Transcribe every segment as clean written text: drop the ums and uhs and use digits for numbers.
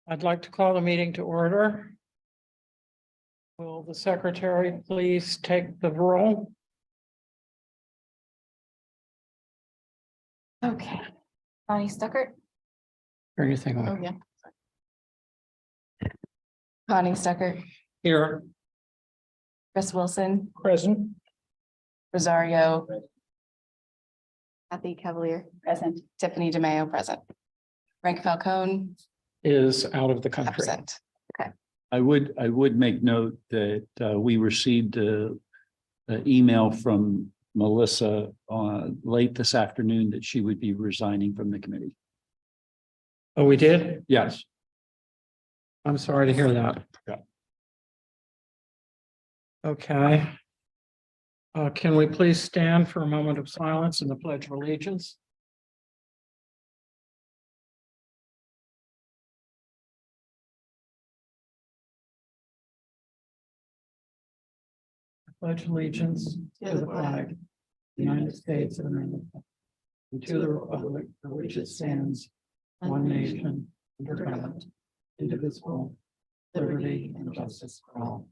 I'd like to call the meeting to order. Will the secretary please take the roll? Okay. Bonnie Stuckert. Or anything Oh, like yeah. Bonnie Stuckert, here? Chris Wilson, Present. Rosario. Kathy Cavalier, present. Tiffany DeMayo, present. Frank Falcone, Is out of the country. absent. I would make note that we received an email from Melissa late this afternoon that she would be resigning from the committee. Oh, we did? Yes. I'm sorry to hear that. Yeah. Okay. Can we please stand for a moment of silence and the Pledge of Allegiance? I pledge allegiance to the flag, the United States of America, and to the republic for which it stands, one nation, under God, indivisible, liberty and justice for all.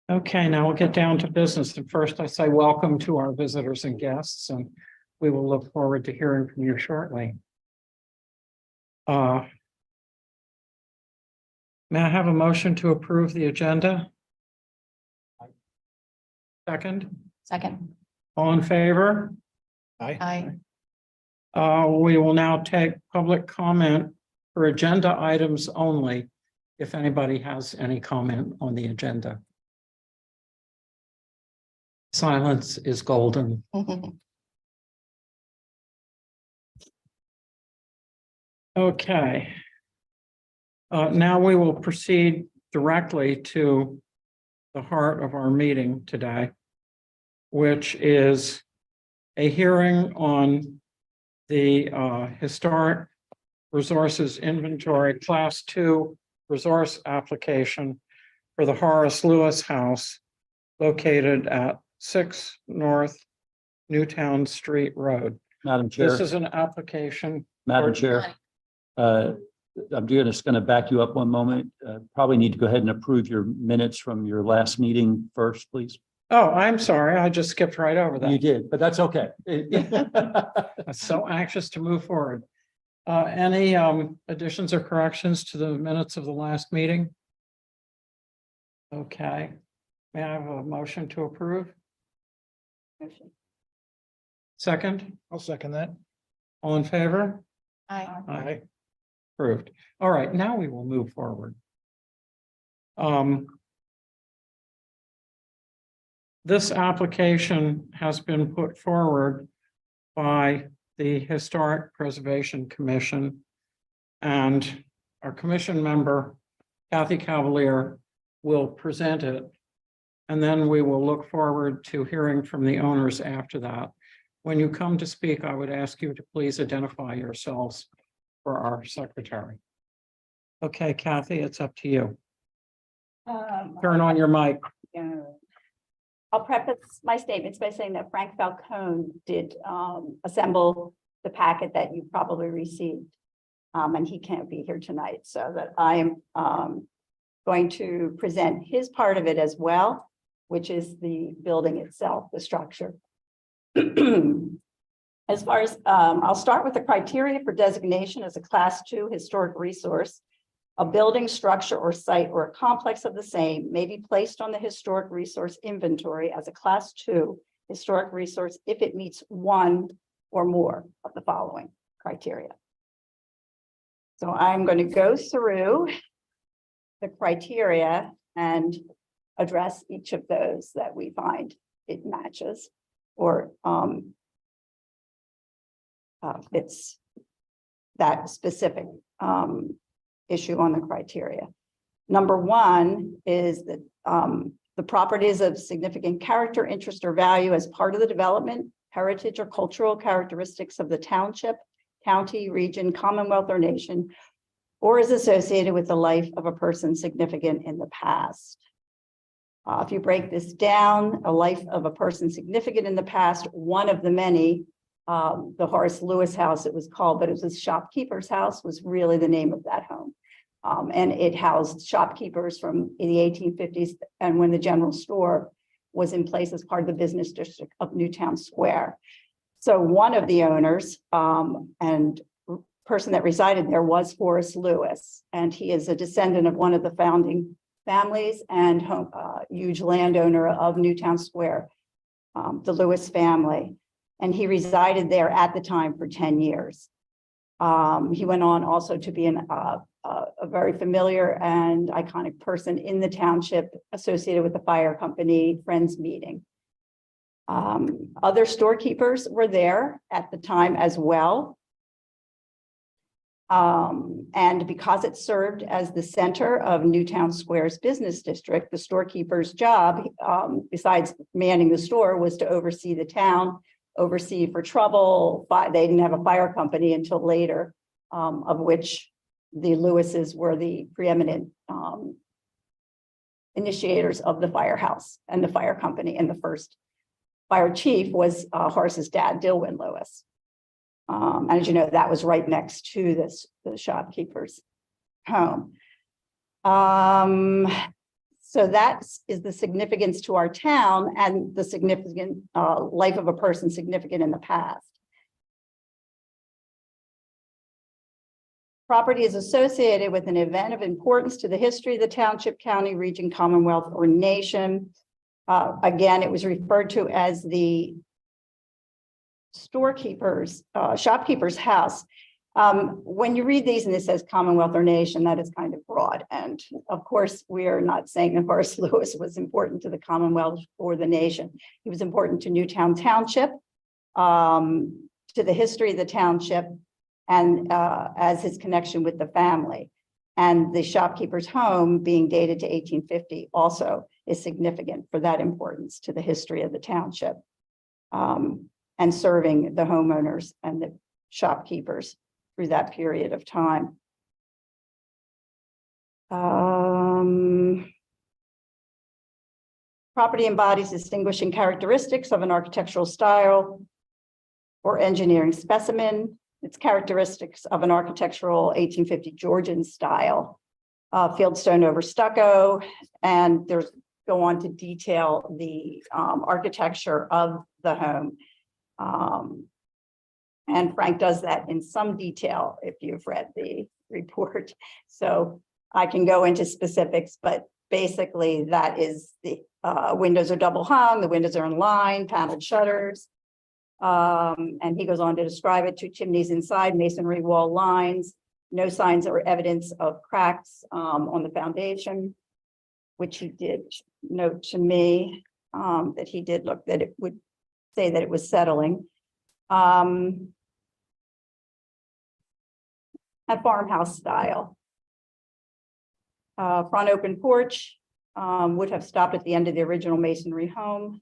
Okay, now we'll get down to business. And first I say welcome to our visitors and guests, and we will look forward to hearing from you shortly. May I have a motion to approve the agenda? Second, Second. all in favor? Aye. We will now take public comment for agenda items only, if anybody has any comment on the agenda. Silence is golden. Okay. Now we will proceed directly to the heart of our meeting today, which is a hearing on the Historic Resources Inventory Class 2 resource application for the Horace Lewis House located at 6 North Newtown Street Road. Madam Chair, This is an application. Madam Chair, I'm just going to back you up one moment. Probably need to go ahead and approve your minutes from your last meeting first, please. Oh, I'm sorry. I just skipped right over You that. did, but that's okay. I'm so anxious to move forward. Any additions or corrections to the minutes of the last meeting? Okay. May I have a motion to approve? Motion. Second, I'll second that. all in favor? Aye. Aye. Approved. All right, now we will move forward. This application has been put forward by the Historic Preservation Commission, and our commission member, Kathy Cavalier, will present it. And then we will look forward to hearing from the owners after that. When you come to speak, I would ask you to please identify yourselves for our secretary. Okay, Kathy, it's up to you. Turn on your mic. I'll preface my statements by saying that Frank Falcone did assemble the packet that you probably received. And he can't be here tonight, so that I am going to present his part of it as well, which is the building itself, the structure. As far as, I'll start with the criteria for designation as a Class 2 historic resource. A building, structure, or site, or a complex of the same may be placed on the historic resource inventory as a Class 2 historic resource if it meets one or more of the following criteria. So I'm going to go through the criteria and address each of those that we find it matches or it's that specific issue on the criteria. Number one is that the properties of significant character, interest, or value as part of the development, heritage, or cultural characteristics of the township, county, region, commonwealth, or nation, or is associated with the life of a person significant in the past. If you break this down, a life of a person significant in the past, one of the many, the Horace Lewis house it was called, but it was a shopkeeper's house, was really the name of that home. And it housed shopkeepers from the 1850s and when the general store was in place as part of the business district of Newtown Square. So one of the owners and person that resided there was Horace Lewis, and he is a descendant of one of the founding families and huge landowner of Newtown Square, the Lewis family. And he resided there at the time for 10 years. He went on also to be a very familiar and iconic person in the township associated with the fire company Friends meeting. Other storekeepers were there at the time as well. And because it served as the center of Newtown Square's business district, the storekeeper's job, besides manning the store, was to oversee the town, oversee for trouble. They didn't have a fire company until later, of which the Lewises were the preeminent initiators of the firehouse and the fire company. And the first fire chief was Horace's dad, Dilwyn Lewis. And as you know, that was right next to the shopkeeper's home. So that is the significance to our town and the significant life of a person significant in the past. Property is associated with an event of importance to the history of the township, county, region, commonwealth, or nation. Again, it was referred to as the shopkeeper's house. When you read these and it says Commonwealth or nation, that is kind of broad. And of course, we are not saying that Horace Lewis was important to the Commonwealth or the nation. He was important to Newtown Township, to the history of the township, and as his connection with the family. And the shopkeeper's home, being dated to 1850, also is significant for that importance to the history of the township, and serving the homeowners and the shopkeepers through that period of time. Property embodies distinguishing characteristics of an architectural style or engineering specimen. Its characteristics of an architectural 1850 Georgian style, fieldstone over stucco, and there's go on to detail the architecture of the home. And Frank does that in some detail if you've read the report. So I can go into specifics, but basically that is the windows are double hung, the windows are in line, paneled shutters. And he goes on to describe it: 2 chimneys inside, masonry wall lines, no signs or evidence of cracks on the foundation, which he did note to me that he did look that it would say that it was settling. And farmhouse style. Front open porch would have stopped at the end of the original masonry home.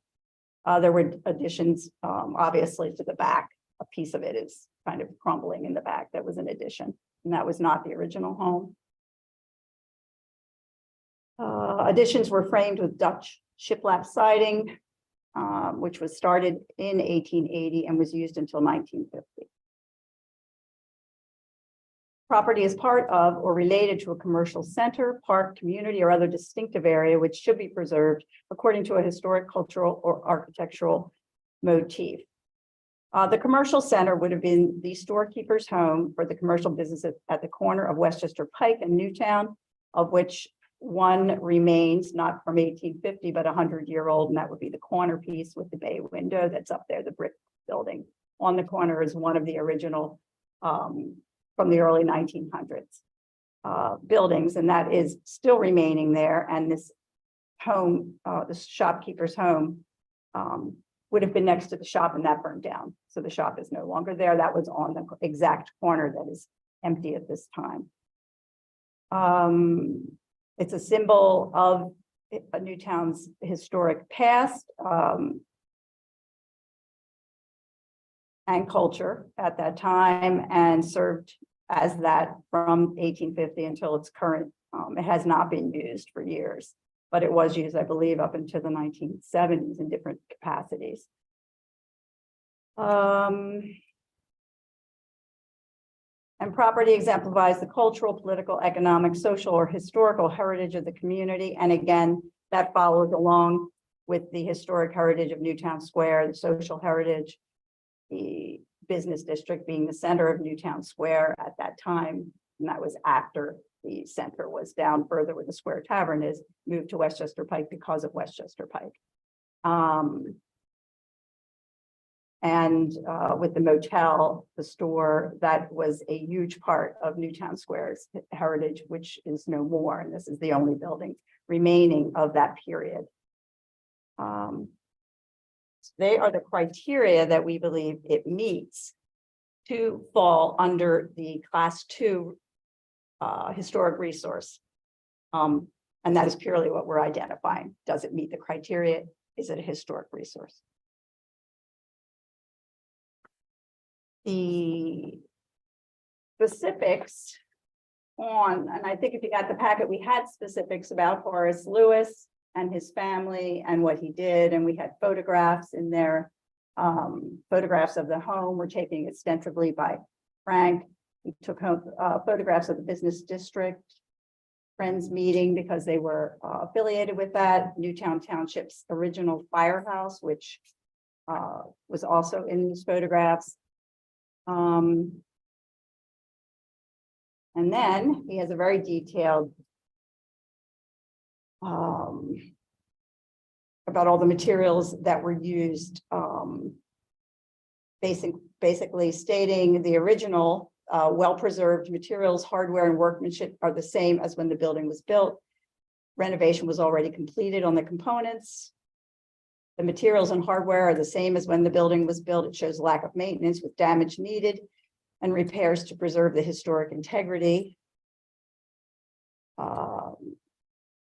There were additions, obviously, to the back. A piece of it is kind of crumbling in the back. That was an addition, and that was not the original home. Additions were framed with Dutch shiplap siding, which was started in 1880 and was used until 1950. Property is part of or related to a commercial center, park, community, or other distinctive area which should be preserved according to a historic, cultural, or architectural motif. The commercial center would have been the storekeeper's home for the commercial businesses at the corner of Westchester Pike and Newtown, of which one remains, not from 1850, but 100-year-old, and that would be the corner piece with the bay window that's up there, the brick building. On the corner is one of the original from the early 1900s buildings, and that is still remaining there. And this home, the shopkeeper's home, would have been next to the shop, and that burned down. So the shop is no longer there. That was on the exact corner that is empty at this time. It's a symbol of Newtown's historic past and culture at that time, and served as that from 1850 until its current. It has not been used for years. but it was used, I believe, up into the 1970s in different capacities. And property exemplifies the cultural, political, economic, social, or historical heritage of the community. And again, that follows along with the historic heritage of Newtown Square, the social heritage, the business district being the center of Newtown Square at that time. And that was after the center was down further where the Square Tavern is, moved to Westchester Pike because of Westchester Pike. With the motel, the store, that was a huge part of Newtown Square's heritage, which is no more. And this is the only building remaining of that period. They are the criteria that we believe it meets to fall under the Class 2 historic resource. And that is purely what we're identifying. Does it meet the criteria? Is it a historic resource? The specifics on, and I think if you got the packet, we had specifics about Horace Lewis and his family and what he did, and we had photographs in there. Photographs of the home were taken extensively by Frank. He took home photographs of the business district, Friends meeting, because they were affiliated with that, Newtown Township's original firehouse, which was also in these photographs. And then he has a very detailed about all the materials that were used, basically stating the original well-preserved materials, hardware, and workmanship are the same as when the building was built. Renovation was already completed on the components. The materials and hardware are the same as when the building was built. It shows lack of maintenance with damage needed and repairs to preserve the historic integrity. The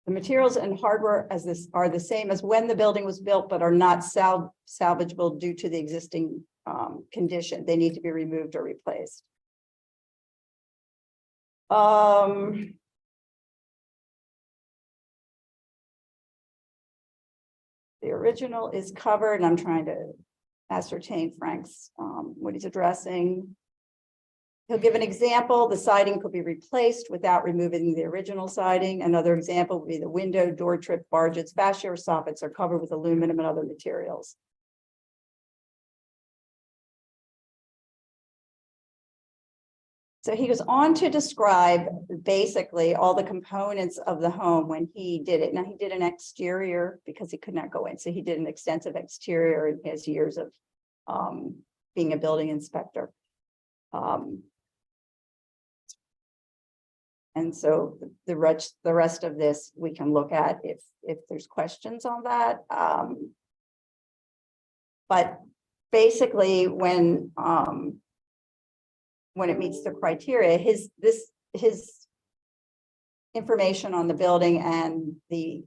materials and hardware are the same as when the building was built, but are not salvageable due to the existing condition. They need to be removed or replaced. The original is covered, and I'm trying to ascertain Frank's what he's addressing. He'll give an example. The siding could be replaced without removing the original siding. Another example would be the window, door trip, barges, fascia, or soffits are covered with aluminum and other materials. So he goes on to describe basically all the components of the home when he did it. Now, he did an exterior because he could not go in. So he did an extensive exterior in his years of being a building inspector. And so the rest of this we can look at if there's questions on that. But basically, when it meets the criteria, his information on the building and the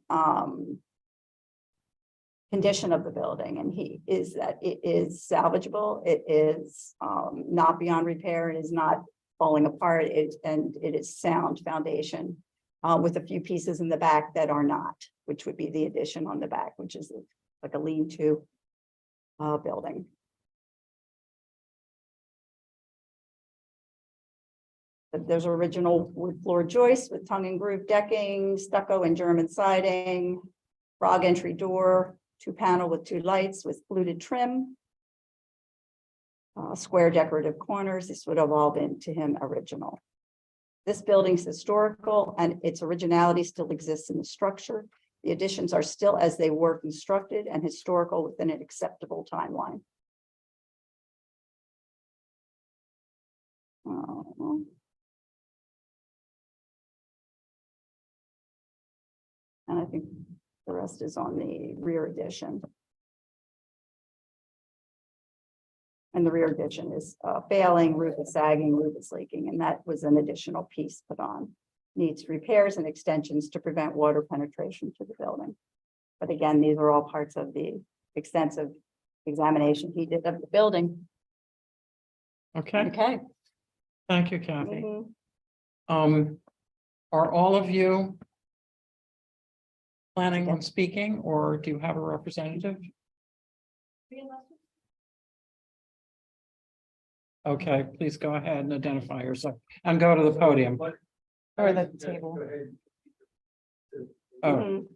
condition of the building, and he is that it is salvageable, it is not beyond repair, it is not falling apart, and it is sound foundation with a few pieces in the back that are not, which would be the addition on the back, which is like a lean-to building. There's original wood floor joists with tongue and groove decking, stucco and German siding, frog entry door, 2-panel with 2 lights with fluted trim, square decorative corners. This would have all been to him original. This building's historical and its originality still exists in the structure. The additions are still as they were constructed and historical within an acceptable timeline. And I think the rest is on the rear addition. And the rear addition is failing, roof is sagging, roof is leaking, and that was an additional piece put on. Needs repairs and extensions to prevent water penetration to the building. But again, these are all parts of the extensive examination he did of the building. Okay, Okay. thank you, Kathy. Mhm. Are all of you planning on speaking, or do you have a representative? Okay, please go ahead and identify yourself and go to the podium. Or the table. Oh, Mhm.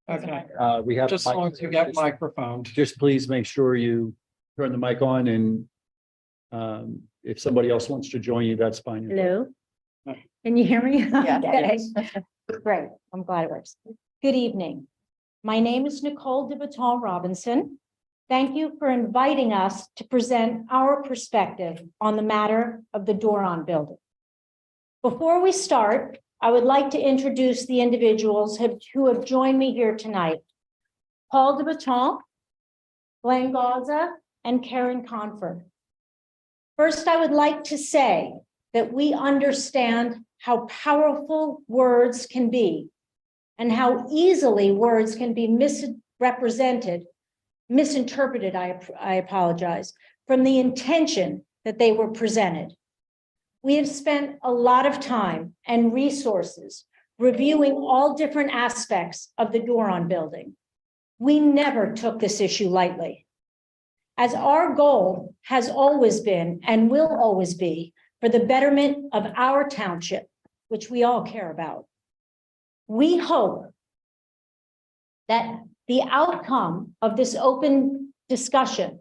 okay, We have. just as long as you get microphone. Just please make sure you turn the mic on and if somebody else wants to join you, that's fine. Hello? Can you hear me? Yeah. Okay. Great, I'm glad it works. Good evening. My name is Nicole DeBaton Robinson. Thank you for inviting us to present our perspective on the matter of the Doron building. Before we start, I would like to introduce the individuals who have joined me here tonight. Paul DeBaton, Glenn Gauza, and Karen Conford. First, I would like to say that we understand how powerful words can be and how easily words can be misinterpreted, I apologize, from the intention that they were presented. We have spent a lot of time and resources reviewing all different aspects of the Doron building. We never took this issue lightly, as our goal has always been and will always be for the betterment of our township, which we all care about. We hope that the outcome of this open discussion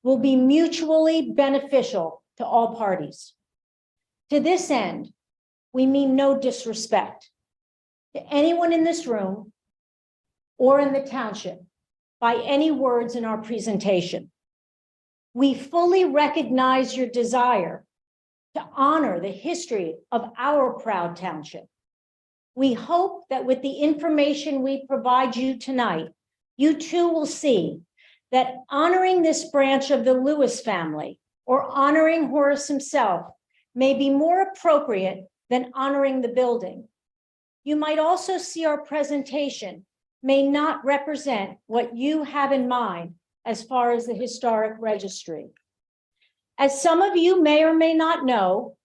will be mutually beneficial to all parties. To this end, we mean no disrespect to anyone in this room or in the township by any words in our presentation. We fully recognize your desire to honor the history of our proud township. We hope that with the information we provide you tonight, you too will see that honoring this branch of the Lewis family or honoring Horace himself may be more appropriate than honoring the building. You might also see our presentation may not represent what you have in mind as far as the historic registry. As some of you may or may not know,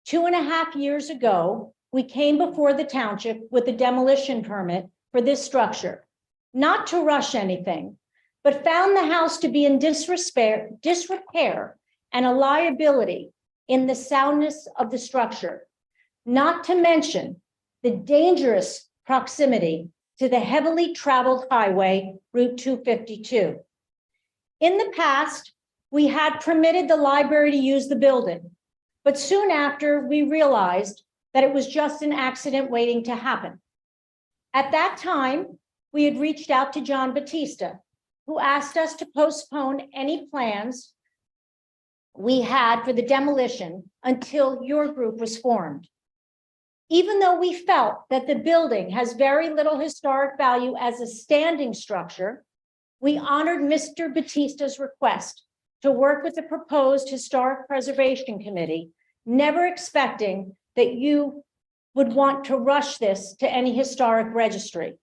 2.5 years ago, we came before the township with a demolition permit for this structure, not to rush anything, but found the house to be in disrepair and a liability in the soundness of the structure, not to mention the dangerous proximity to the heavily traveled highway, Route 252. In the past, we had permitted the library to use the building, but soon after we realized that it was just an accident waiting to happen. At that time, we had reached out to John Batista, who asked us to postpone any plans we had for the demolition until your group was formed. Even though we felt that the building has very little historic value as a standing structure, we honored Mr. Batista's request to work with the proposed Historic Preservation Committee, never expecting that you would want to rush this to any historic registry.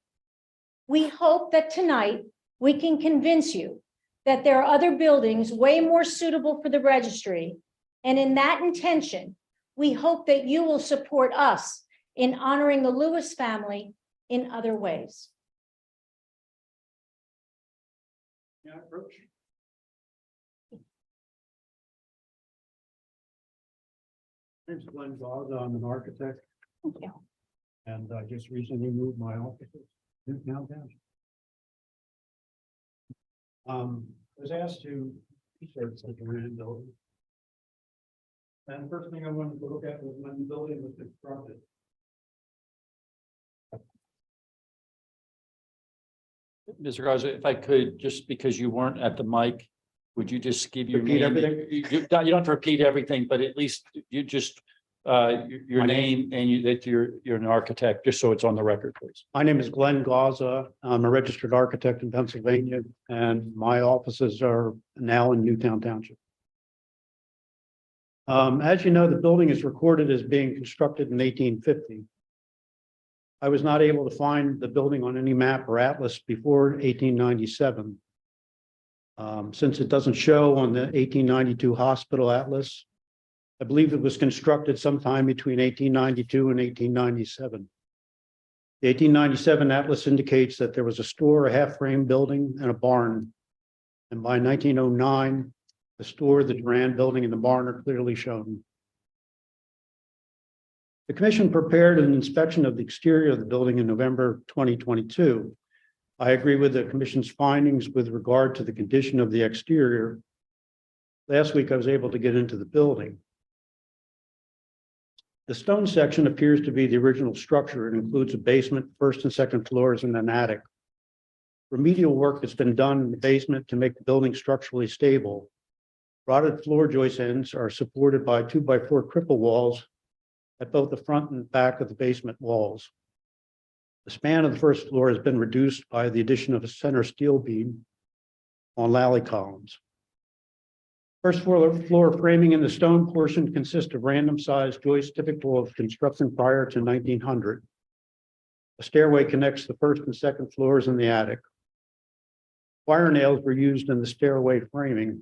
We hope that tonight we can convince you that there are other buildings way more suitable for the registry. And in that intention, we hope that you will support us in honoring the Lewis family in other ways. My name's Glenn Gauza. I'm an architect, Thank you. and I just recently moved my offices to Newtown Township. I was asked to research the Doron building. And the first thing I wanted to look at was when the building was constructed. Mr. Garza, if I could, just because you weren't at the mic, would you just give your Repeat name? everything? You don't have to repeat everything, but at least you just your My name and that you're an architect, just so it's on the record, please. My name is Glenn Gauza. I'm a registered architect in Pennsylvania, and my offices are now in Newtown Township. As you know, the building is recorded as being constructed in 1850. I was not able to find the building on any map or atlas before 1897. Since it doesn't show on the 1892 hospital atlas, I believe it was constructed sometime between 1892 and 1897. The 1897 atlas indicates that there was a store, a half-frame building, and a barn. And by 1909, the store, the Duran building, and the barn are clearly shown. The commission prepared an inspection of the exterior of the building in November 2022. I agree with the commission's findings with regard to the condition of the exterior. Last week, I was able to get into the building. The stone section appears to be the original structure. It includes a basement, first and second floors, and an attic. Remedial work has been done in the basement to make the building structurally stable. Rotted floor joist ends are supported by 2x4 cripple walls at both the front and back of the basement walls. The span of the first floor has been reduced by the addition of a center steel beam on lally columns. First floor framing in the stone portion consists of random sized joists typical of construction prior to 1900. A stairway connects the first and second floors in the attic. Wire nails were used in the stairway framing.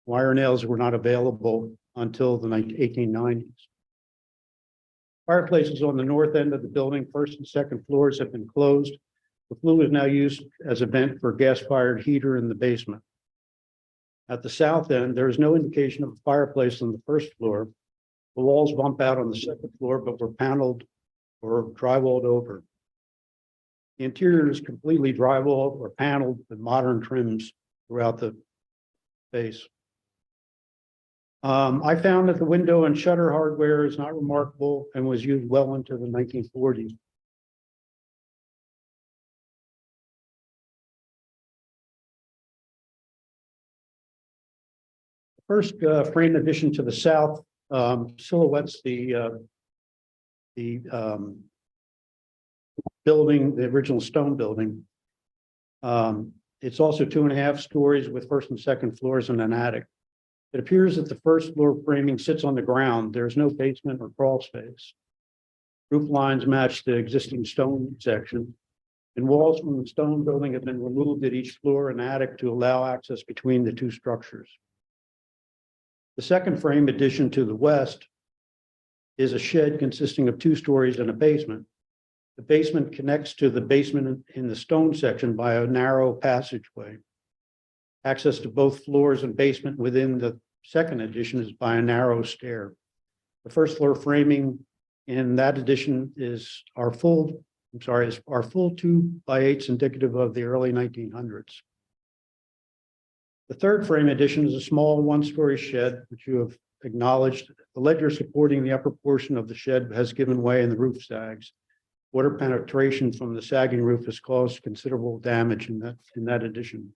Wire nails were not available until the 1890s. Fireplaces on the north end of the building, first and second floors, have been closed. The flue is now used as a vent for a gas-fired heater in the basement. At the south end, there is no indication of a fireplace on the first floor. The walls bump out on the second floor, but were paneled or drywalled over. The interior is completely drywalled or paneled with modern trims throughout the space. I found that the window and shutter hardware is not remarkable and was used well into the 1940s. First frame addition to the south silhouettes the building, the original stone building. It's also 2.5 stories with first and second floors and an attic. It appears that the first floor framing sits on the ground. There's no basement or crawl space. Roof lines match the existing stone section, and walls from the stone building have been removed at each floor and attic to allow access between the two structures. The second frame addition to the west is a shed consisting of 2 stories and a basement. The basement connects to the basement in the stone section by a narrow passageway. Access to both floors and basement within the second addition is by a narrow stair. The first floor framing in that addition is our full 2x8s indicative of the early 1900s. The third frame addition is a small 1-story shed, which you have acknowledged. The ledger supporting the upper portion of the shed has given way and the roof sags. Water penetration from the sagging roof has caused considerable damage in that addition.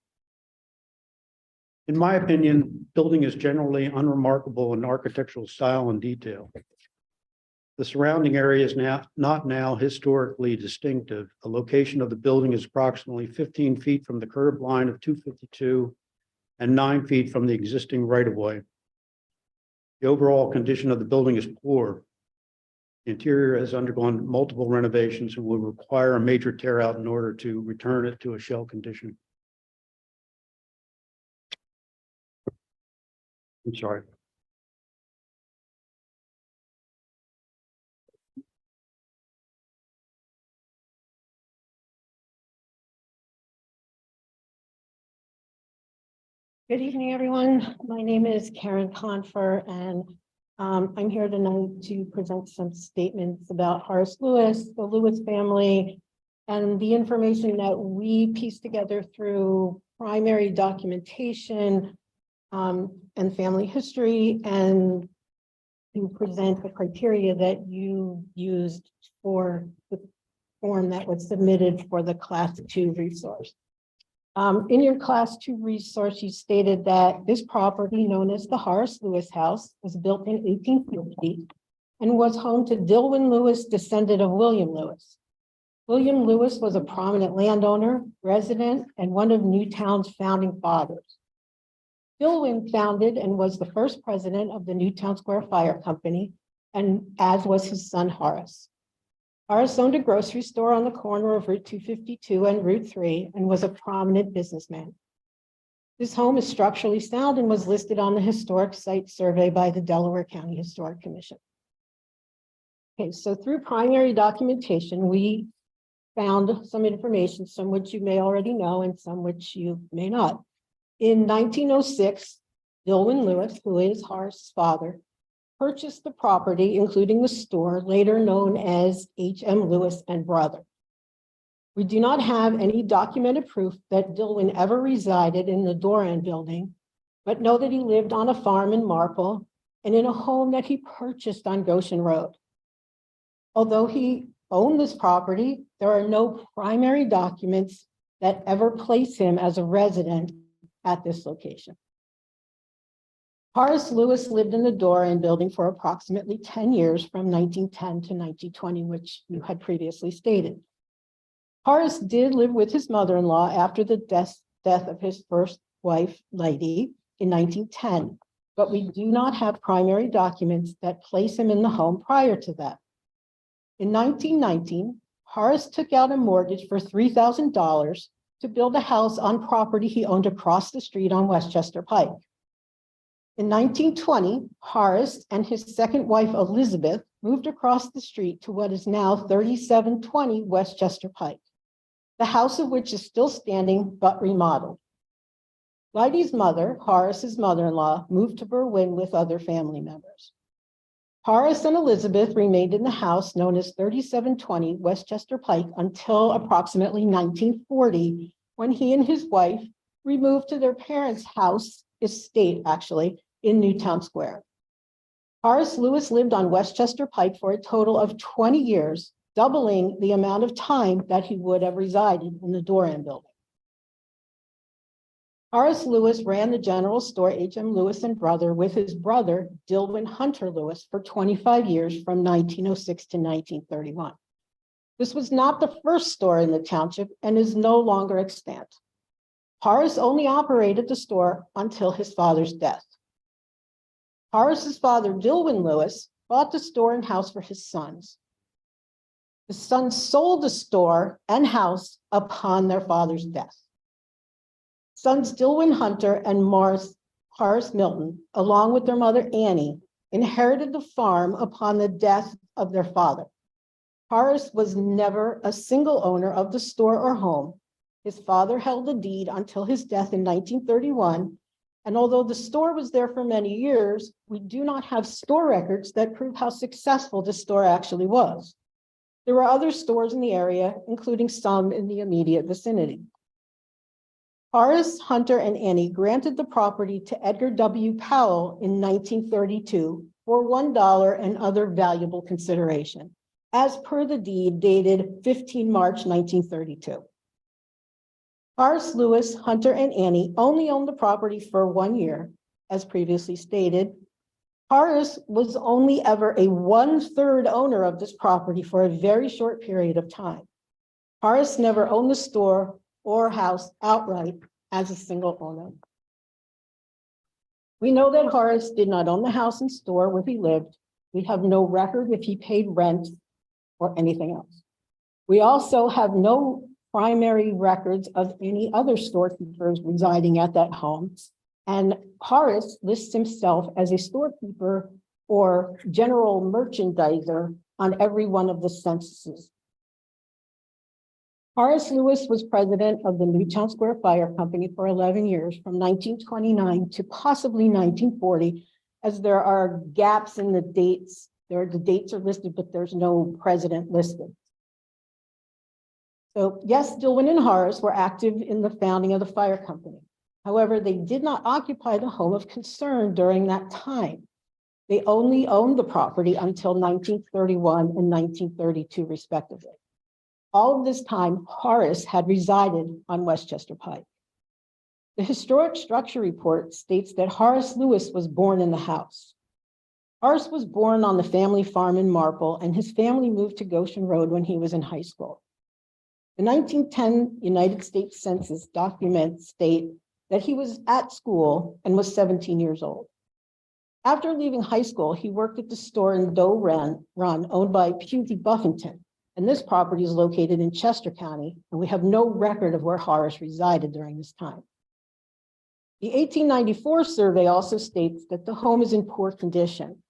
In my opinion, building is generally unremarkable in architectural style and detail. The surrounding area is not now historically distinctive. The location of the building is approximately 15 feet from the curb line of 252 and 9 feet from the existing right-of-way. The overall condition of the building is poor. The interior has undergone multiple renovations and will require a major tear out in order to return it to a shell condition. I'm sorry. Good evening, everyone. My name is Karen Confer, and I'm here tonight to present some statements about Horace Lewis, the Lewis family, and the information that we pieced together through primary documentation and family history, and to present the criteria that you used for the form that was submitted for the Class 2 resource. In your Class 2 resource, you stated that this property, known as the Horace Lewis House, was built in 1850 and was home to Dilwyn Lewis, descendant of William Lewis. William Lewis was a prominent landowner, resident, and one of Newtown's founding fathers. Dilwyn founded and was the first president of the Newtown Square Fire Company, and as was his son Horace. Horace owned a grocery store on the corner of Route 252 and Route 3 and was a prominent businessman. This home is structurally sound and was listed on the Historic Site Survey by the Delaware County Historic Commission. Okay, so through primary documentation, we found some information, some which you may already know and some which you may not. In 1906, Dilwyn Lewis, who is Horace's father, purchased the property, including the store, later known as H.M. Lewis and Brother. We do not have any documented proof that Dilwyn ever resided in the Doran building, but know that he lived on a farm in Marple and in a home that he purchased on Goshen Road. Although he owned this property, there are no primary documents that ever place him as a resident at this location. Horace Lewis lived in the Doran building for approximately 10 years from 1910 to 1920, which you had previously stated. Horace did live with his mother-in-law after the death of his first wife, Lady, in 1910, but we do not have primary documents that place him in the home prior to that. In 1919, Horace took out a mortgage for $3,000 to build a house on property he owned across the street on Westchester Pike. In 1920, Horace and his second wife, Elizabeth, moved across the street to what is now 3720 Westchester Pike, the house of which is still standing but remodeled. Leidy's mother, Horace's mother-in-law, moved to Berwyn with other family members. Horace and Elizabeth remained in the house known as 3720 Westchester Pike until approximately 1940, when he and his wife removed to their parents' house, estate actually, in Newtown Square. Horace Lewis lived on Westchester Pike for a total of 20 years, doubling the amount of time that he would have resided in the Doran building. Horace Lewis ran the general store H.M. Lewis and Brother with his brother, Dilwyn Hunter Lewis, for 25 years from 1906 to 1931. This was not the first store in the township and is no longer extant. Horace only operated the store until his father's death. Horace's father, Dilwyn Lewis, bought the store and house for his sons. The sons sold the store and house upon their father's death. Sons Dilwyn Hunter and Horace Milton, along with their mother Annie, inherited the farm upon the death of their father. Horace was never a single owner of the store or home. His father held the deed until his death in 1931, and although the store was there for many years, we do not have store records that prove how successful the store actually was. There were other stores in the area, including some in the immediate vicinity. Horace, Hunter, and Annie granted the property to Edgar W. Powell in 1932 for $1 and other valuable consideration, as per the deed dated 15 March 1932. Horace Lewis, Hunter, and Annie only owned the property for 1 year, as previously stated. Horace was only ever a 1/3 owner of this property for a very short period of time. Horace never owned the store or house outright as a single owner. We know that Horace did not own the house and store where he lived. We have no record if he paid rent or anything else. We also have no primary records of any other storekeepers residing at that home. And Horace lists himself as a storekeeper or general merchandiser on every one of the censuses. Horace Lewis was president of the Newtown Square Fire Company for 11 years, from 1929 to possibly 1940, as there are gaps in the dates. The dates are listed, but there's no president listed. So yes, Dilwyn and Horace were active in the founding of the fire company. However, they did not occupy the home of concern during that time. They only owned the property until 1931 and 1932, respectively. All of this time, Horace had resided on Westchester Pike. The historic structure report states that Horace Lewis was born in the house. Horace was born on the family farm in Marple, and his family moved to Goshen Road when he was in high school. The 1910 United States Census documents state that he was at school and was 17 years old. After leaving high school, he worked at the store in Doe Run, owned by Pusey Buffington, and this property is located in Chester County, and we have no record of where Horace resided during this time. The 1894 survey also states that the home is in poor condition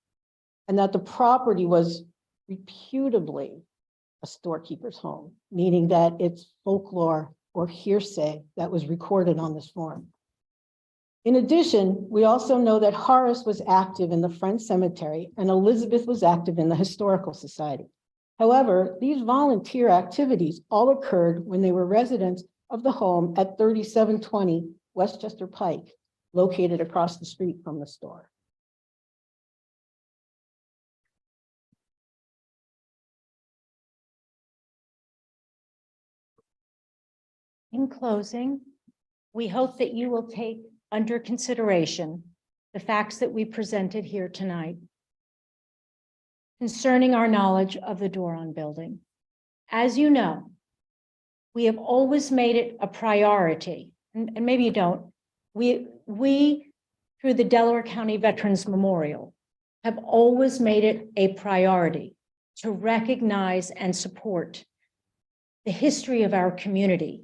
and that the property was reputably a storekeeper's home, meaning that it's folklore or hearsay that was recorded on this form. In addition, we also know that Horace was active in the Friend Cemetery and Elizabeth was active in the Historical Society. However, these volunteer activities all occurred when they were residents of the home at 3720 Westchester Pike, located across the street from the store. In closing, we hope that you will take under consideration the facts that we presented here tonight concerning our knowledge of the Doron building. As you know, we have always made it a priority, and maybe you don't, we, through the Delaware County Veterans Memorial, have always made it a priority to recognize and support the history of our community,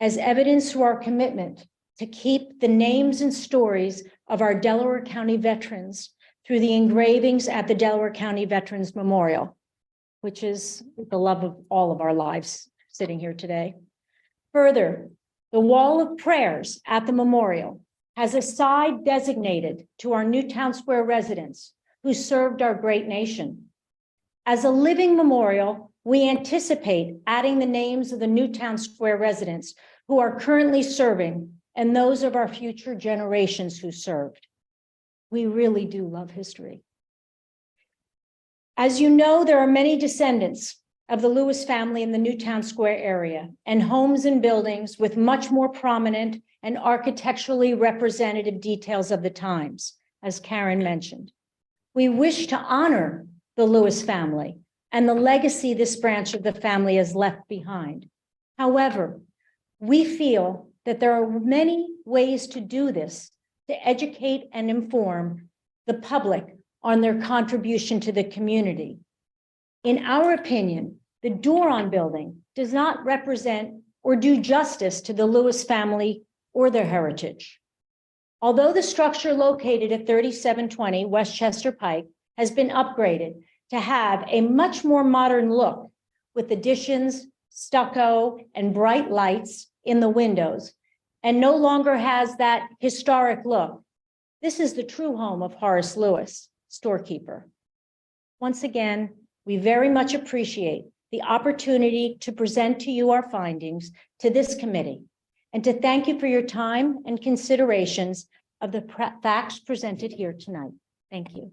as evidence through our commitment to keep the names and stories of our Delaware County veterans through the engravings at the Delaware County Veterans Memorial, which is the love of all of our lives sitting here today. Further, the wall of prayers at the memorial has a side designated to our Newtown Square residents who served our great nation. As a living memorial, we anticipate adding the names of the Newtown Square residents who are currently serving and those of our future generations who served. We really do love history. As you know, there are many descendants of the Lewis family in the Newtown Square area and homes and buildings with much more prominent and architecturally representative details of the times, as Karen mentioned. We wish to honor the Lewis family and the legacy this branch of the family has left behind. However, we feel that there are many ways to do this to educate and inform the public on their contribution to the community. In our opinion, the Doron building does not represent or do justice to the Lewis family or their heritage. Although the structure located at 3720 Westchester Pike has been upgraded to have a much more modern look with additions, stucco, and bright lights in the windows, and no longer has that historic look, this is the true home of Horace Lewis, storekeeper. Once again, we very much appreciate the opportunity to present to you our findings to this committee and to thank you for your time and considerations of the facts presented here tonight. Thank you.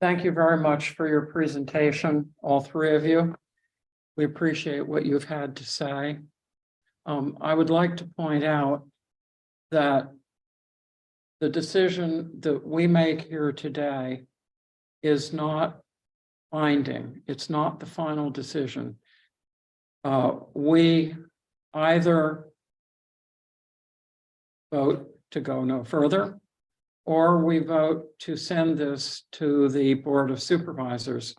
Thank you very much for your presentation, all three of you. We appreciate what you've had to say. I would like to point out that the decision that we make here today is not binding. It's not the final decision. We either vote to go no further, or we vote to send this to the Board of Supervisors,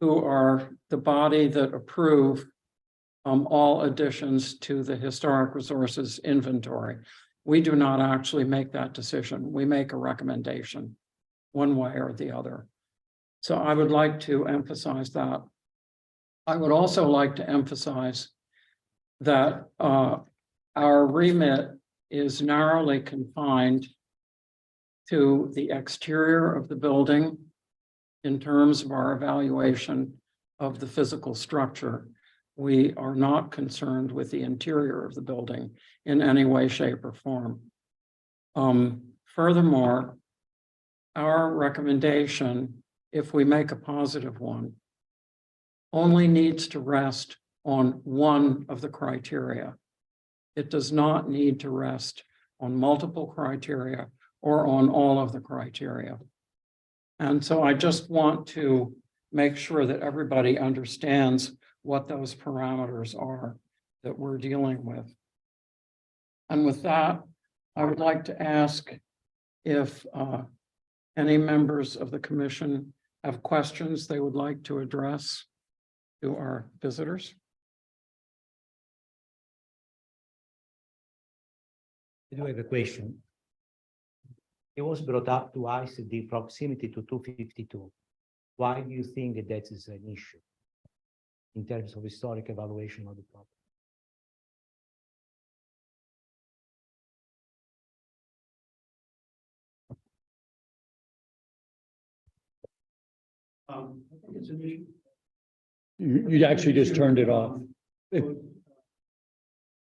who are the body that approve all additions to the historic resources inventory. We do not actually make that decision. We make a recommendation one way or the other. So I would like to emphasize that. I would also like to emphasize that our remit is narrowly confined to the exterior of the building in terms of our evaluation of the physical structure. We are not concerned with the interior of the building in any way, shape, or form. Furthermore, our recommendation, if we make a positive one, only needs to rest on one of the criteria. It does not need to rest on multiple criteria or on all of the criteria. And so I just want to make sure that everybody understands what those parameters are that we're dealing with. And with that, I would like to ask if any members of the commission have questions they would like to address to our visitors. I do have a question. It was brought up to us the proximity to 252. Why do you think that that is an issue in terms of historic evaluation of the property? I think it's an issue. You actually just turned it off. Right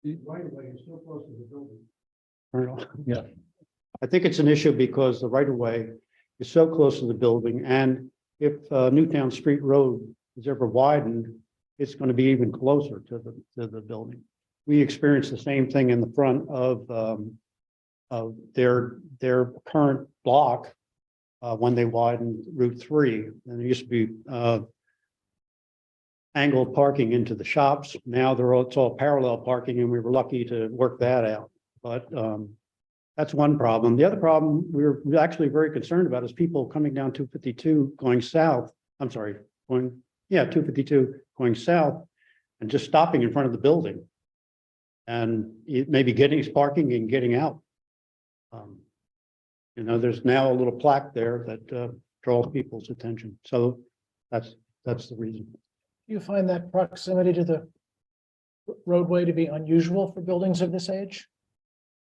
away is so close to the building. Yeah. I think it's an issue because the right of way is so close to the building, and if Newtown Street Road is ever widened, it's going to be even closer to the building. We experienced the same thing in the front of their current block when they widened Route 3, and there used to be angled parking into the shops. Now it's all parallel parking, and we were lucky to work that out. But that's one problem. The other problem we're actually very concerned about is people coming down 252 going south. I'm sorry, 252 going south and just stopping in front of the building. And maybe getting parking and getting out. There's now a little plaque there that draws people's attention. So that's the reason. Do you find that proximity to the roadway to be unusual for buildings of this age?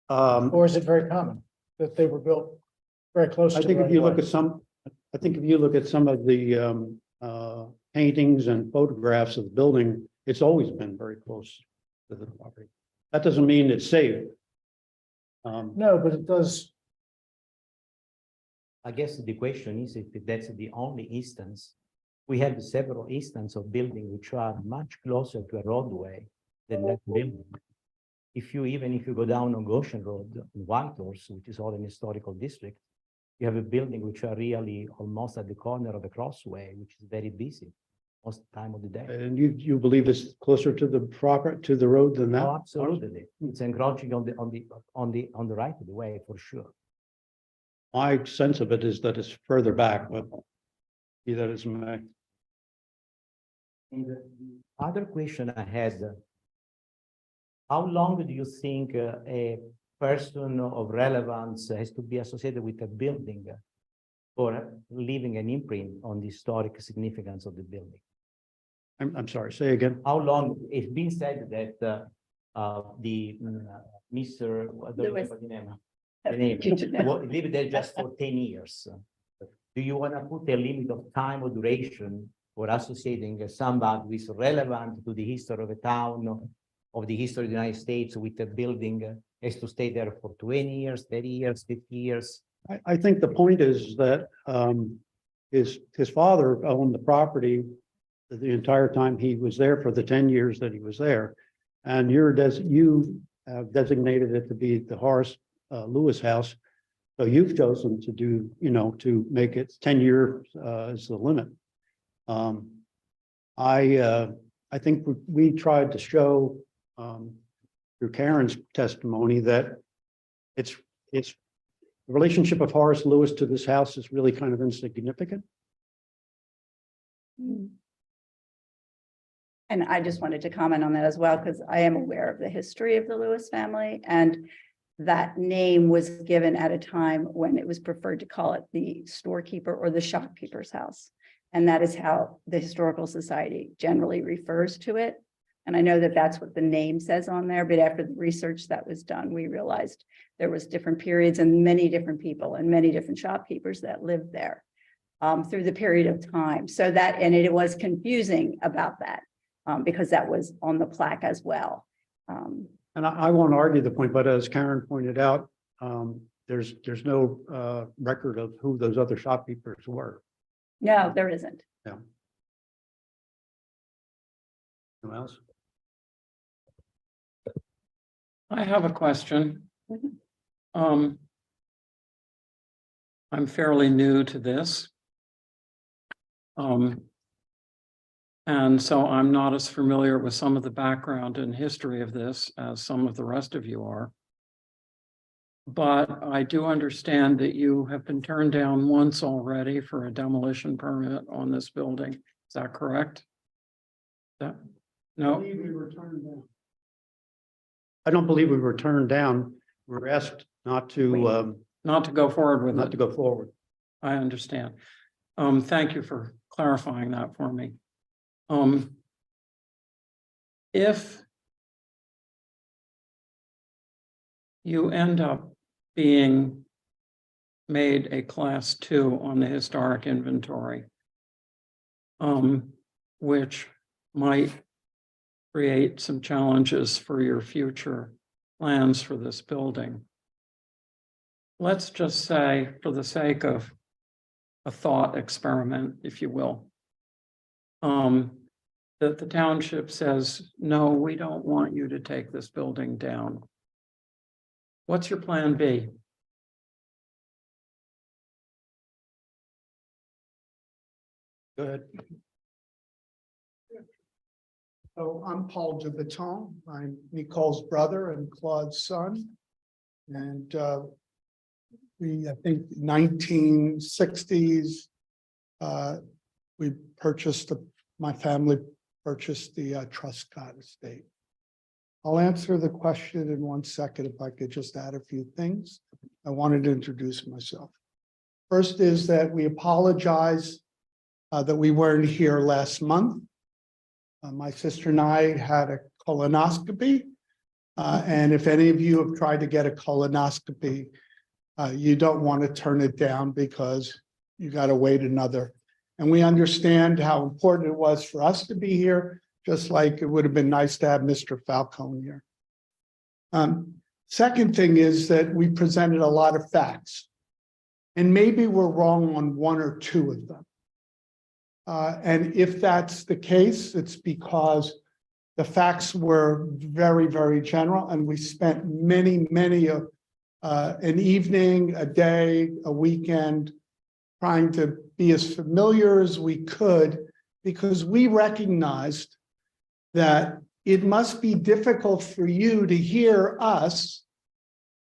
Or is it very common that they were built very close to? I think if you look at some of the paintings and photographs of the building, it's always been very close to the property. That doesn't mean it's safe. No, but it does. I guess the question is if that's the only instance. We have several instances of buildings which are much closer to a roadway than that building. Even if you go down on Goshen Road in Whitehorse, which is all an historical district, you have a building which are really almost at the corner of a crossway, which is very busy most time of the day. And you believe it's closer to the road than that? Oh, absolutely. It's encroaching on the right of the way for sure. My sense of it is that it's further back, but be that as it may. And the other question I had, how long do you think a person of relevance has to be associated with a building for leaving an imprint on the historic significance of the building? I'm sorry, say again. How long? It's been said that Mr. Lewis. Lived there just for 10 years. Do you want to put a limit of time or duration for associating somebody who is relevant to the history of a town, of the history of the United States with a building has to stay there for 20 years, 30 years, 50 years? I think the point is that his father owned the property the entire time he was there for the 10 years that he was there. And you have designated it to be the Horace Lewis house. So you've chosen to do, to make it 10 years as the limit. I think we tried to show through Karen's testimony that it's the relationship of Horace Lewis to this house is really kind of insignificant. And I just wanted to comment on that as well, because I am aware of the history of the Lewis family, and that name was given at a time when it was preferred to call it the storekeeper or the shopkeeper's house. And that is how the Historical Society generally refers to it. And I know that that's what the name says on there, but after the research that was done, we realized there was different periods and many different people and many different shopkeepers that lived there through the period of time. So that, and it was confusing about that because that was on the plaque as well. And I won't argue the point, but as Karen pointed out, there's no record of who those other shopkeepers were. No, there isn't. Yeah. Who else? I have a question. I'm fairly new to this. And so I'm not as familiar with some of the background and history of this as some of the rest of you are. But I do understand that you have been turned down once already for a demolition permit on this building. Is that correct? No? I don't believe we were turned down. We were asked not to Not to go forward with it. not to go forward. I understand. Thank you for clarifying that for me. If you end up being made a class 2 on the historic inventory, which might create some challenges for your future plans for this building. Let's just say, for the sake of a thought experiment, if you will, that the township says, no, we don't want you to take this building down. What's your plan B? Good. So I'm Paul DeBaton. I'm Nicole's brother and Claude's son. And I think 1960s, we purchased, my family purchased the Truscott estate. I'll answer the question in 1 second if I could just add a few things. I wanted to introduce myself. First is that we apologize that we weren't here last month. My sister and I had a colonoscopy. And if any of you have tried to get a colonoscopy, you don't want to turn it down because you got to wait another. And we understand how important it was for us to be here, just like it would have been nice to have Mr. Falcone here. Second thing is that we presented a lot of facts, and maybe we're wrong on 1 or 2 of them. And if that's the case, it's because the facts were very, very general, and we spent many an evening, a day, a weekend trying to be as familiar as we could, because we recognized that it must be difficult for you to hear us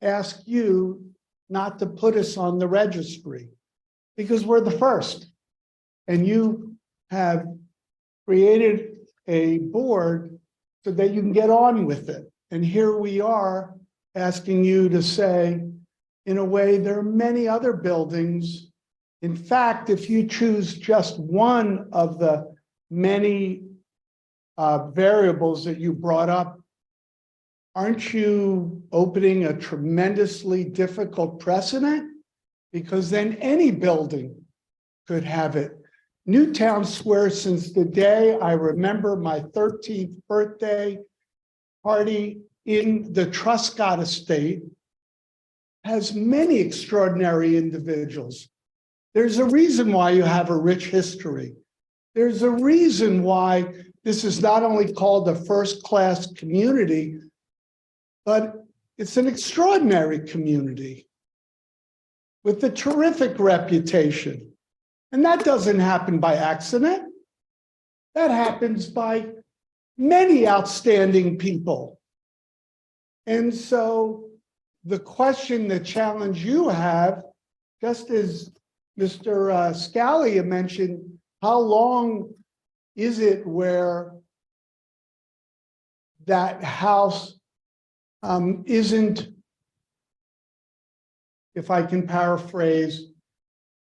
ask you not to put us on the registry, because we're the first. And you have created a board so that you can get on with it. And here we are asking you to say, in a way, there are many other buildings. In fact, if you choose just one of the many variables that you brought up, aren't you opening a tremendously difficult precedent? Because then any building could have it. Newtown Square, since the day I remember my 13th birthday party in the Truscott estate, has many extraordinary individuals. There's a reason why you have a rich history. There's a reason why this is not only called a first-class community, but it's an extraordinary community with a terrific reputation. And that doesn't happen by accident. That happens by many outstanding people. And so the question, the challenge you have, just as Mr. Scalia mentioned, how long is it where that house isn't, if I can paraphrase,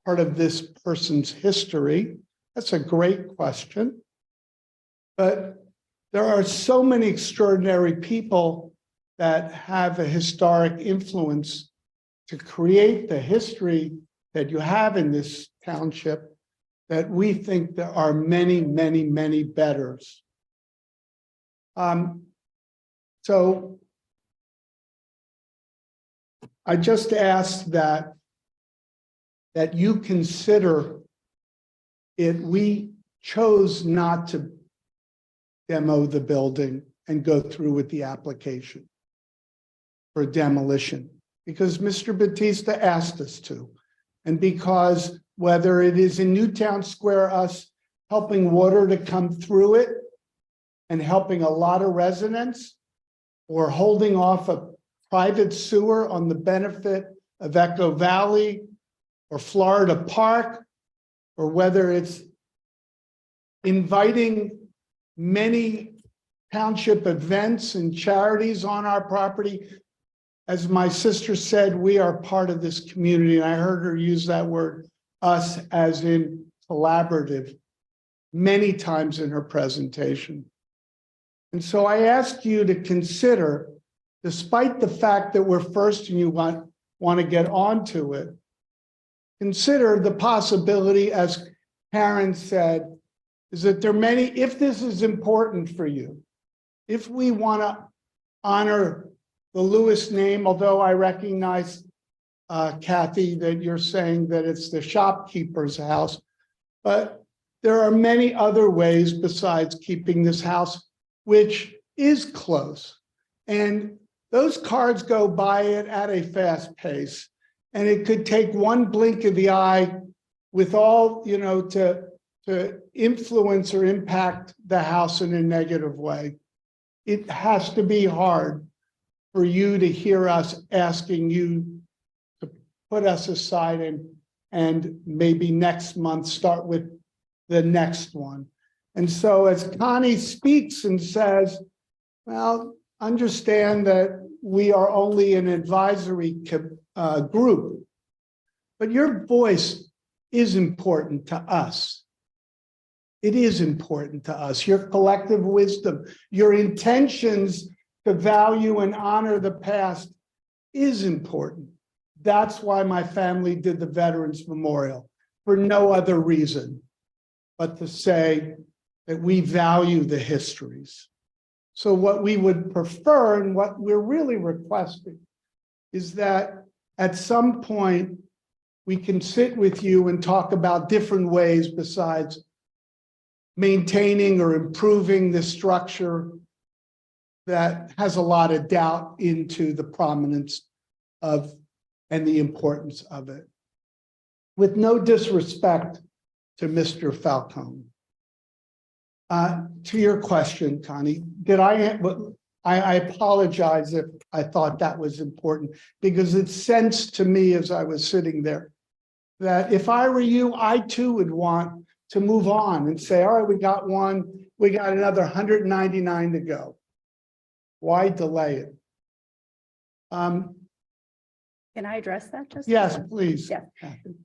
part of this person's history? That's a great question. But there are so many extraordinary people that have a historic influence to create the history that you have in this township, that we think there are many betters. So I just ask that you consider it. We chose not to demo the building and go through with the application for demolition because Mr. Batista asked us to, and because whether it is in Newtown Square, us helping water to come through it and helping a lot of residents, or holding off a private sewer on the benefit of Echo Valley or Florida Park, or whether it's inviting many township events and charities on our property. As my sister said, we are part of this community, and I heard her use that word, us, as in collaborative many times in her presentation. And so I ask you to consider, despite the fact that we're first and you want to get onto it, consider the possibility, as Karen said, is that there are many, if this is important for you, if we want to honor the Lewis name, although I recognize, Kathy, that you're saying that it's the shopkeeper's house, but there are many other ways besides keeping this house, which is close. And those cars go by it at a fast pace. And it could take one blink of the eye with all, to influence or impact the house in a negative way. It has to be hard for you to hear us asking you to put us aside and maybe next month start with the next one. And so as Connie speaks and says, well, understand that we are only an advisory group, but your voice is important to us. It is important to us. Your collective wisdom, your intentions to value and honor the past is important. That's why my family did the Veterans Memorial, for no other reason but to say that we value the histories. So what we would prefer and what we're really requesting is that at some point we can sit with you and talk about different ways besides maintaining or improving the structure that has a lot of doubt into the prominence of and the importance of it. With no disrespect to Mr. Falcone. To your question, Connie, I apologize if I thought that was important, because it sensed to me as I was sitting there that if I were you, I too would want to move on and say, all right, we got one, we got another 199 to go. Why delay it? Can I address that just? Yes, please. Yeah.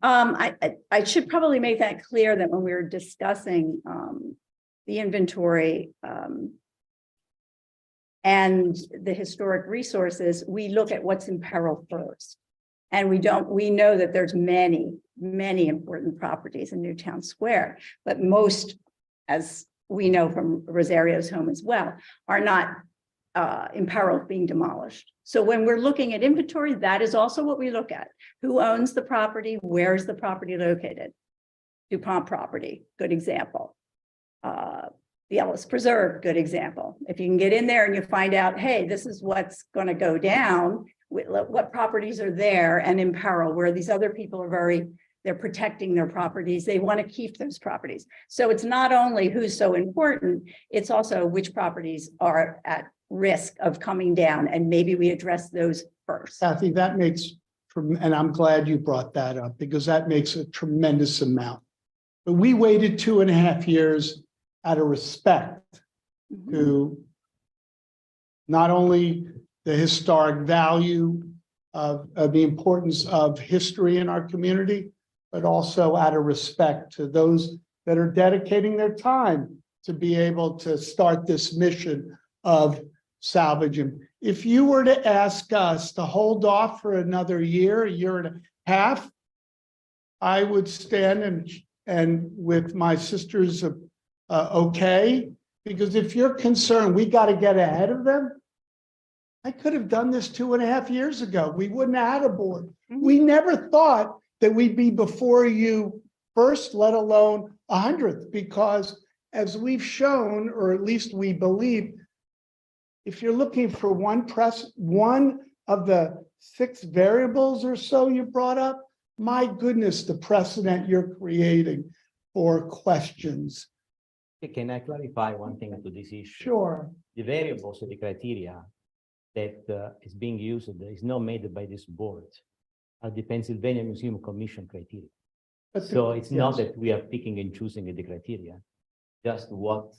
I should probably make that clear that when we were discussing the inventory and the historic resources, we look at what's in peril first. And we know that there's many important properties in Newtown Square, but most, as we know from Rosario's home as well, are not in peril of being demolished. So when we're looking at inventory, that is also what we look at. Who owns the property? Where's the property located? DuPont property, good example. The Ellis Preserve, good example. If you can get in there and you find out, hey, this is what's going to go down, what properties are there and in peril, where these other people are they're protecting their properties. They want to keep those properties. So it's not only who's so important, it's also which properties are at risk of coming down, and maybe we address those first. Kathy, that makes, and I'm glad you brought that up, because that makes a tremendous amount. But we waited 2.5 years out of respect to not only the historic value of the importance of history in our community, but also out of respect to those that are dedicating their time to be able to start this mission of salvaging. If you were to ask us to hold off for another year, a year and a half, I would stand and with my sisters, okay, because if you're concerned, we got to get ahead of them. I could have done this 2.5 years ago. We wouldn't have had a board. We never thought that we'd be before you first, let alone 100th, because as we've shown, or at least we believe, if you're looking for one of the 6 variables or so you brought up, my goodness, the precedent you're creating for questions. Can I clarify one thing to this issue? Sure. The variables or the criteria that is being used is not made by this board, are the Pennsylvania Museum Commission criteria. So it's not that we are picking and choosing the criteria, just what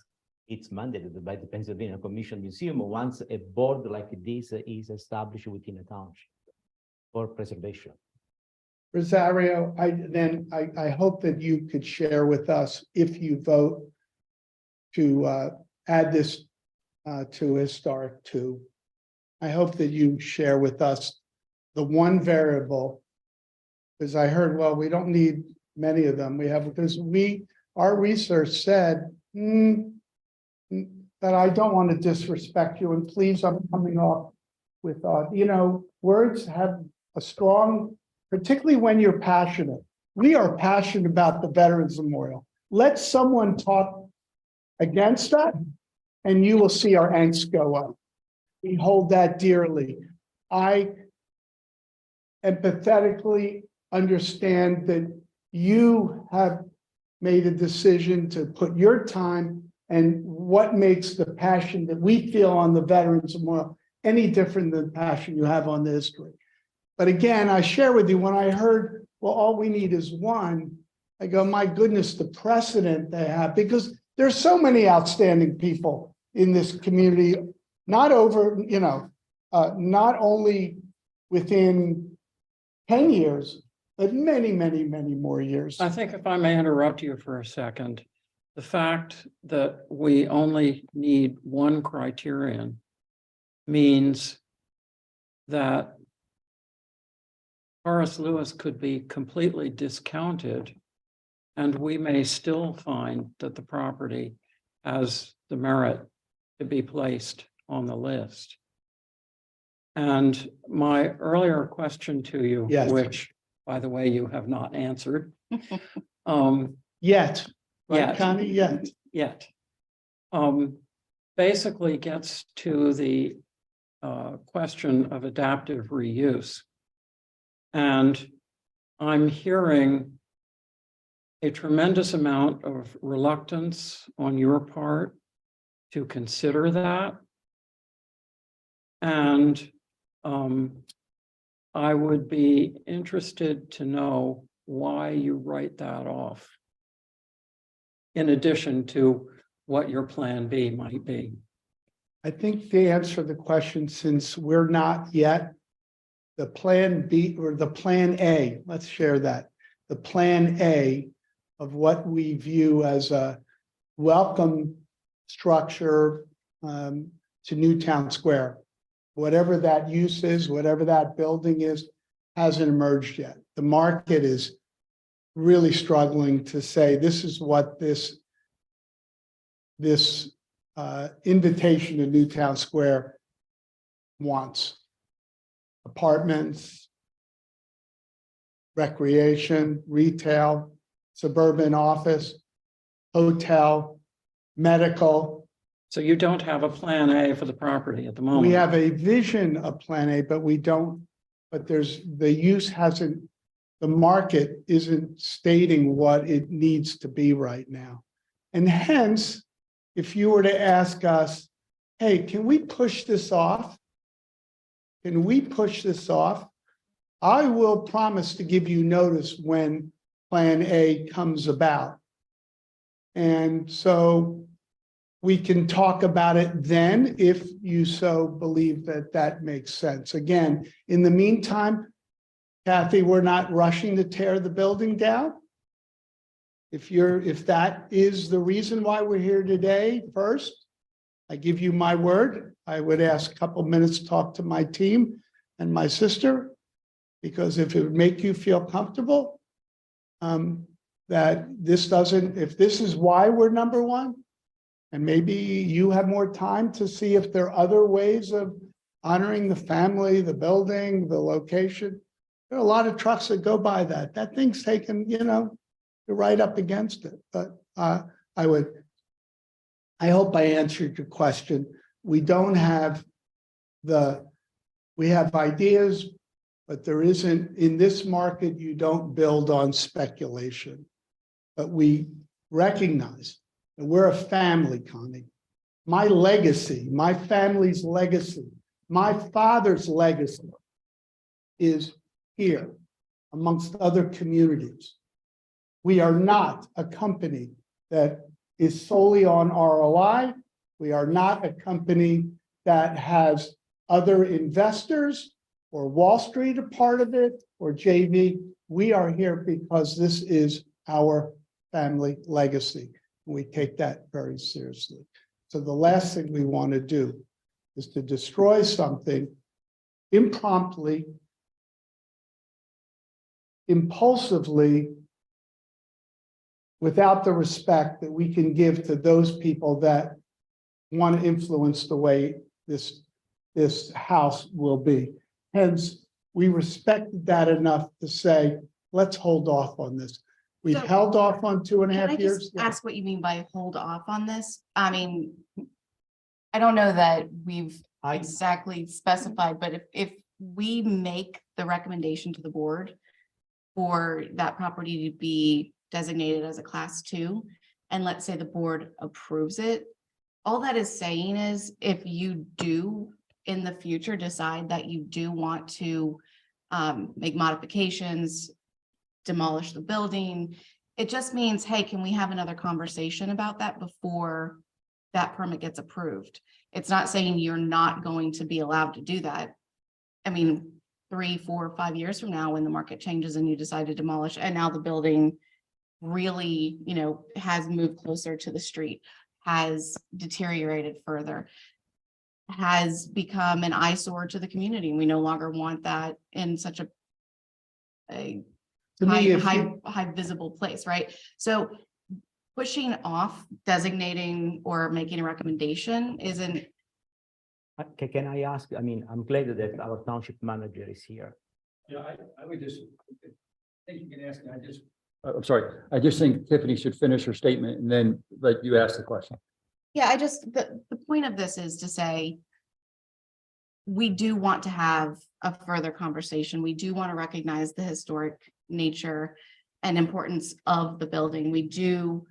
it's mandated by the Pennsylvania Commission Museum once a board like this is established within a township for preservation. Rosario, I hope that you could share with us if you vote to add this to historic 2. I hope that you share with us the one variable. Because I heard, well, we don't need many of them. We have, because our research said, that I don't want to disrespect you, and please, I'm coming off with, words have a strong, particularly when you're passionate. We are passionate about the Veterans Memorial. Let someone talk against that, and you will see our angst go up. We hold that dearly. I empathetically understand that you have made a decision to put your time and what makes the passion that we feel on the Veterans Memorial any different than the passion you have on the history. But again, I share with you, when I heard, well, all we need is one, I go, my goodness, the precedent they have, because there's so many outstanding people in this community, not only within 10 years, but many, many, many more years. I think if I may interrupt you for a second, the fact that we only need one criterion means that Horace Lewis could be completely discounted, and we may still find that the property has the merit to be placed on the list. And my earlier question to you, Yes. which, by the way, you have not answered. Yet, right, Yet. Connie? Yet. Basically gets to the question of adaptive reuse. And I'm hearing a tremendous amount of reluctance on your part to consider that. And I would be interested to know why you write that off, in addition to what your plan B might be. I think to answer the question, since we're not yet, the plan B or the plan A, let's share that. The plan A of what we view as a welcome structure to Newtown Square. Whatever that use is, whatever that building is, hasn't emerged yet. The market is really struggling to say, this is what this invitation to Newtown Square wants. Apartments, recreation, retail, suburban office, hotel, medical. So you don't have a plan A for the property at the moment? We have a vision of plan A, but we don't, but the use hasn't, the market isn't stating what it needs to be right now. And hence, if you were to ask us, hey, can we push this off? Can we push this off? I will promise to give you notice when plan A comes about. And so we can talk about it then if you so believe that that makes sense. Again, in the meantime, Kathy, we're not rushing to tear the building down. If that is the reason why we're here today, first, I give you my word. I would ask a couple minutes to talk to my team and my sister, because if it would make you feel comfortable, that this doesn't, if this is why we're number one, and maybe you have more time to see if there are other ways of honoring the family, the building, the location. There are a lot of trucks that go by that. That thing's taken, you're right up against it. But I hope I answered your question. We have ideas, but there isn't, in this market, you don't build on speculation. But we recognize that we're a family, Connie. My legacy, my family's legacy, my father's legacy is here amongst other communities. We are not a company that is solely on ROI. We are not a company that has other investors or Wall Street a part of it or JV. we are here because this is our family legacy. We take that very seriously. So the last thing we want to do is to destroy something impromptu, impulsively, without the respect that we can give to those people that want to influence the way this house will be. Hence, we respected that enough to say, let's hold off on this. We So- held off on 2.5 Can I years. just ask what you mean by hold off on this? I mean, I don't know that we've exactly specified, but if we make the recommendation to the board for that property to be designated as a class 2, and let's say the board approves it, all that is saying is if you do in the future decide that you do want to make modifications, demolish the building, it just means, hey, can we have another conversation about that before that permit gets approved? It's not saying you're not going to be allowed to do that. I mean, 3, 4, 5 years from now, when the market changes and you decide to demolish, and now the building really, has moved closer to the street, has deteriorated further, has become an eyesore to the community. We no longer want that in such a To me, if you- high visible place, right? So pushing off designating or making a recommendation isn't. Can I ask, I mean, I'm glad that our township manager is here. Yeah, I would just, I think you can ask, I'm sorry, I just think Tiffany should finish her statement and then let you ask the question. Yeah, the point of this is to say, we do want to have a further conversation. We do want to recognize the historic nature and importance of the building. We do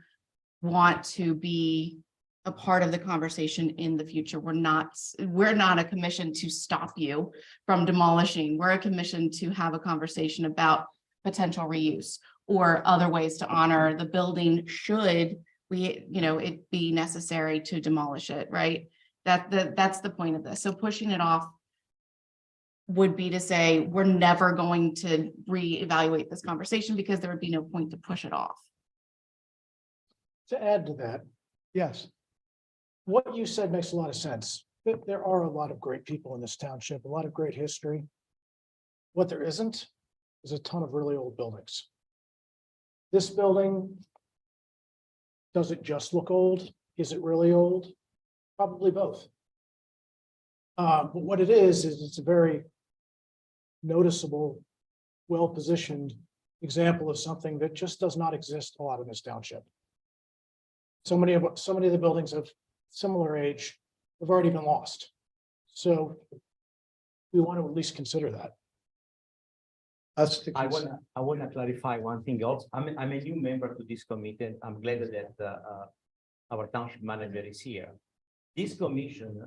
want to be a part of the conversation in the future. We're not a commission to stop you from demolishing. We're a commission to have a conversation about potential reuse or other ways to honor the building should it be necessary to demolish it, right? That's the point of this. So pushing it off would be to say, we're never going to reevaluate this conversation because there would be no point to push it off. To add to that, Yes, what you said makes a lot of sense. There are a lot of great people in this township, a lot of great history. What there isn't is a ton of really old buildings. This building, does it just look old? Is it really old? Probably both. But what it is it's a very noticeable, well-positioned example of something that just does not exist a lot in this township. So many of the buildings of similar age have already been lost. So we want to at least consider that. that's the. I wanna clarify one thing else. I'm a new member to this committee, and I'm glad that our township manager is here. This commission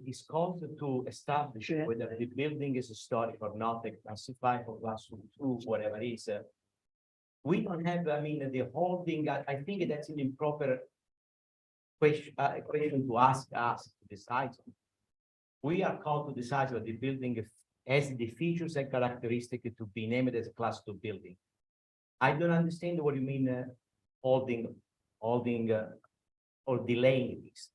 is called to establish whether the building is historic or not, like class 5 or class 2, whatever it is. We don't have, the whole thing, I think that's an improper question to ask us to decide. We are called to decide whether the building has the features and characteristics to be named as a class 2 building. I don't understand what you mean holding or delaying this.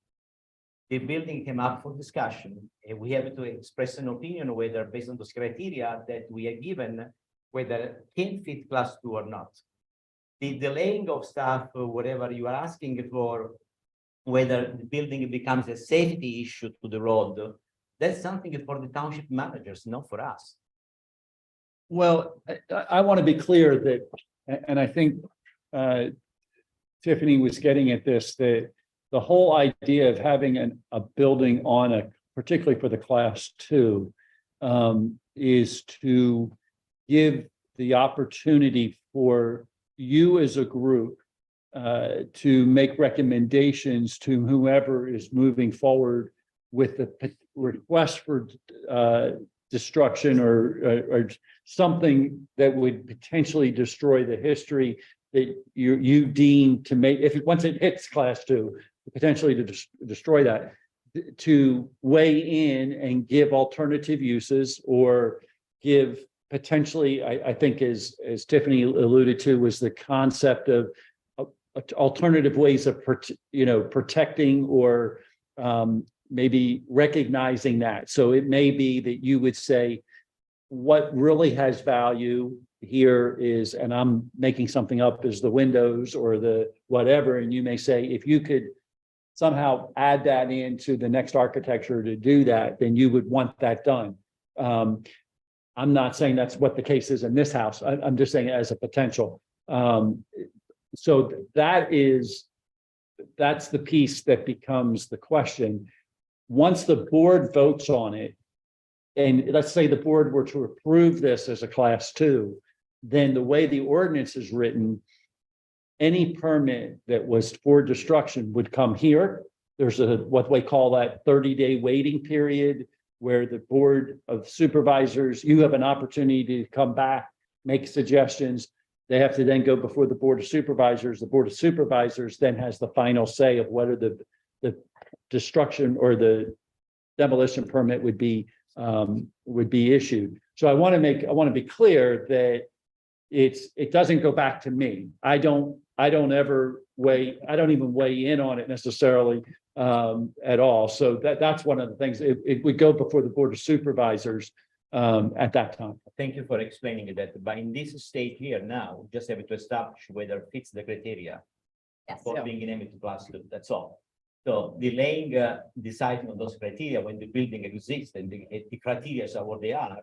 The building came up for discussion, and we have to express an opinion whether, based on those criteria that we are given, whether it can fit class 2 or not. The delaying of stuff, or whatever you are asking for, whether the building becomes a safety issue to the road, that's something for the township managers, not for us. Well, I want to be clear that, and I think Tiffany was getting at this, that the whole idea of having a building on particularly for the class 2, is to give the opportunity for you as a group to make recommendations to whoever is moving forward with the request for destruction or something that would potentially destroy the history that you deem to make, once it hits class 2, potentially to destroy that, to weigh in and give alternative uses or give potentially, I think as Tiffany alluded to, was the concept of alternative ways of, protecting or maybe recognizing that. So it may be that you would say, what really has value here is, and I'm making something up, is the windows or the whatever, and you may say, if you could somehow add that into the next architecture to do that, then you would want that done. I'm not saying that's what the case is in this house. I'm just saying it as a potential. So that's the piece that becomes the question. Once the board votes on it, and let's say the board were to approve this as a class 2, then the way the ordinance is written, any permit that was for destruction would come here. There's what we call that 30-day waiting period, where the Board of Supervisors, you have an opportunity to come back, make suggestions. They have to then go before the Board of Supervisors. The Board of Supervisors then has the final say of whether the destruction or the demolition permit would be issued. So I want to be clear that it doesn't go back to me. I don't even weigh in on it necessarily at all. So that's one of the things. It would go before the Board of Supervisors at that time. Thank you for explaining that. But in this stage here now, just have to establish whether it fits the criteria Yes. for being in +2. That's all. So delaying deciding on those criteria when the building exists and the criteria are what they are,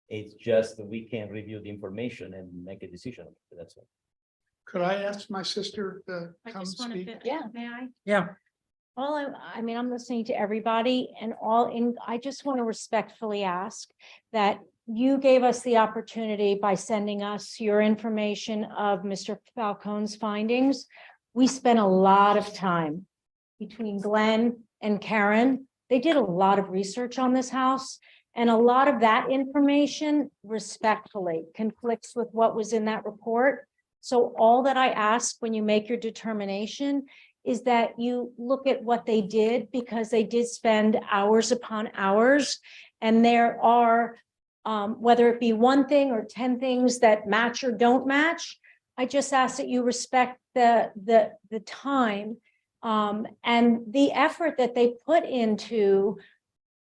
it's just we can review the information and make a decision. That's all. Could I ask my sister to I come just want to, speak? Yeah. may I? Yeah. I mean, I'm listening to everybody and I just want to respectfully ask that you gave us the opportunity by sending us your information of Mr. Falcone's findings. We spent a lot of time between Glenn and Karen. They did a lot of research on this house, and a lot of that information respectfully conflicts with what was in that report. So all that I ask when you make your determination is that you look at what they did, because they did spend hours upon hours. And there are, whether it be one thing or 10 things that match or don't match, I just ask that you respect the time and the effort that they put into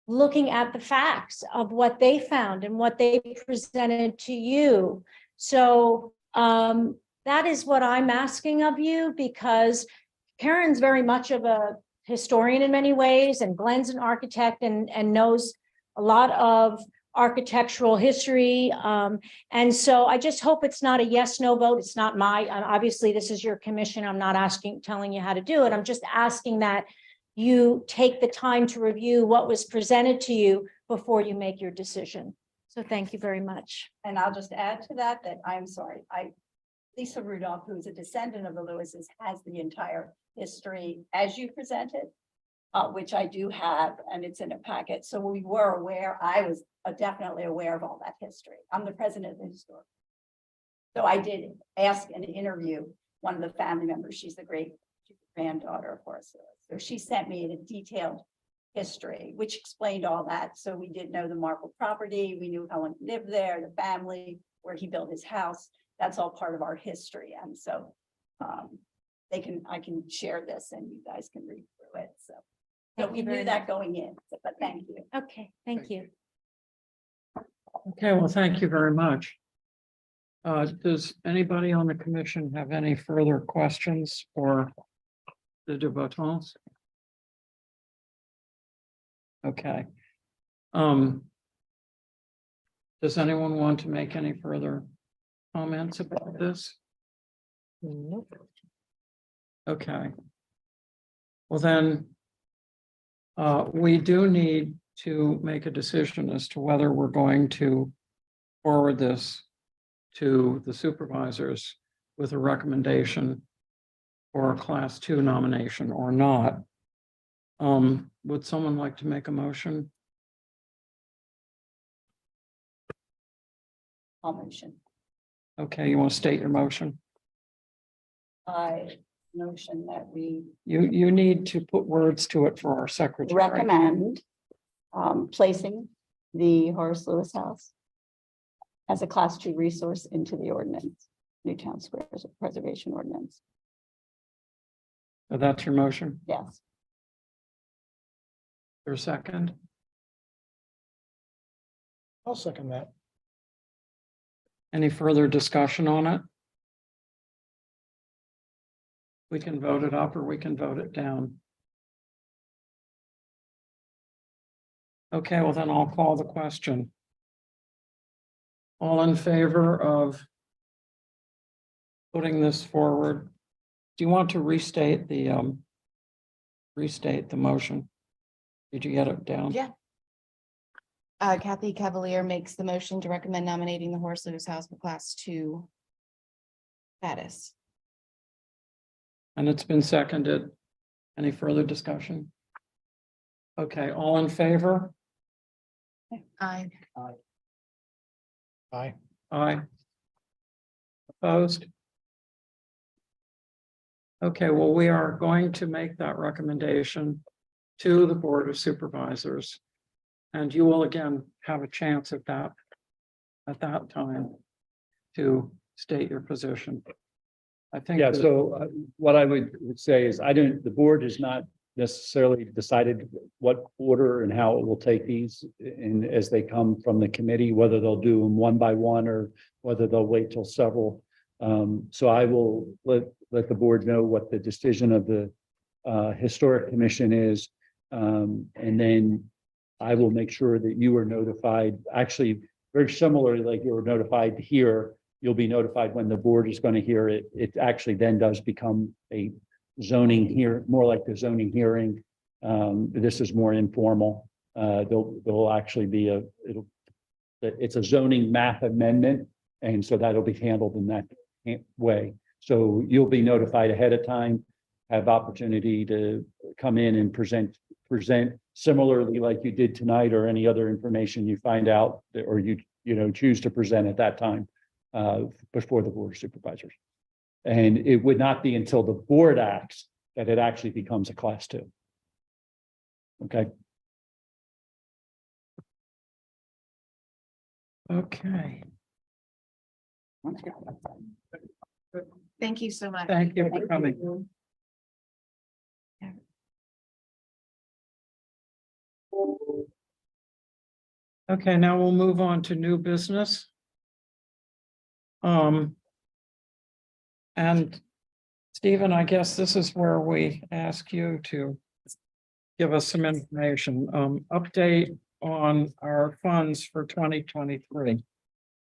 looking at the facts of what they found and what they presented to you. So that is what I'm asking of you, because Karen's very much of a historian in many ways, and Glenn's an architect and knows a lot of architectural history. And so I just hope it's not a yes, no vote. It's not obviously this is your commission. I'm not telling you how to do it. I'm just asking that you take the time to review what was presented to you before you make your decision. So thank you very much. And I'll just add to that, I'm sorry, Lisa Rudolph, who's a descendant of the Lewises, has the entire history as you presented, which I do have, and it's in a packet. So we were aware, I was definitely aware of all that history. I'm the president of the historic. So I did ask and interview one of the family members. She's the granddaughter of Horace. So she sent me a detailed history, which explained all that. So we did know the Marple property. We knew how long he lived there, the family, where he built his house. That's all part of our history. And so I can share this and you guys can read through it. So we knew that going in, but thank you. Okay, thank you. Okay, well, thank you very much. Does anybody on the commission have any further questions for the debatants? Okay. Does anyone want to make any further comments about this? Nope. Okay. Well, then, we do need to make a decision as to whether we're going to forward this to the supervisors with a recommendation for a class 2 nomination or not. Would someone like to make a motion? I'll motion. Okay, you want to state your motion? I motion that we You need to put words to it for our secretary. recommend placing the Horace Lewis house as a class 2 resource into the ordinance, Newtown Square as a preservation ordinance. So that's your motion. Yes. For a second. I'll second that. Any further discussion on it? We can vote it up or we can vote it down. Okay, well then I'll call the question. All in favor of putting this forward? Do you want to restate the motion? Did you get it down? Yeah. Kathy Cavalier makes the motion to recommend nominating the Horace Lewis House for class 2 status. And it's been seconded. Any further discussion? Okay, all in favor? Aye. Aye. Aye. Opposed? Okay, well, we are going to make that recommendation to the Board of Supervisors. And you will again have a chance at that time to state your position. I think. Yeah, that- so what I would say is the board has not necessarily decided what order and how it will take these and as they come from the committee, whether they'll do them one by one or whether they'll wait till several. So I will let the board know what the decision of the Historic Commission is. And then I will make sure that you are notified, actually, very similarly, like you were notified here, you'll be notified when the board is going to hear it. It actually then does become a zoning here, more like the zoning hearing. This is more informal. There'll actually be it's a zoning map amendment. And so that'll be handled in that way. So you'll be notified ahead of time, have opportunity to come in and present similarly like you did tonight or any other information you find out or you choose to present at that time before the Board of Supervisors. And it would not be until the board acts that it actually becomes a class 2. Okay. Okay, Thank you so much. thank you for coming. Okay, now we'll move on to new business. And Stephen, I guess this is where we ask you to give us some information, update on our funds for 2023.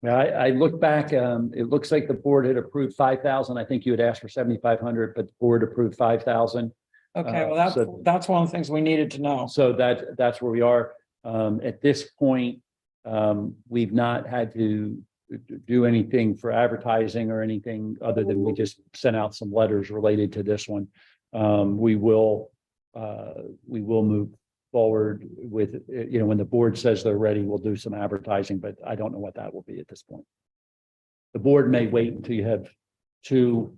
Yeah, I look back, it looks like the board had approved 5,000. I think you had asked for 7,500, but the board approved 5,000. Okay, well, that's one of the things we needed to know. So that's where we are. At this point, we've not had to do anything for advertising or anything other than we just sent out some letters related to this one. We will move forward with, when the board says they're ready, we'll do some advertising, but I don't know what that will be at this point. The board may wait until you have 2,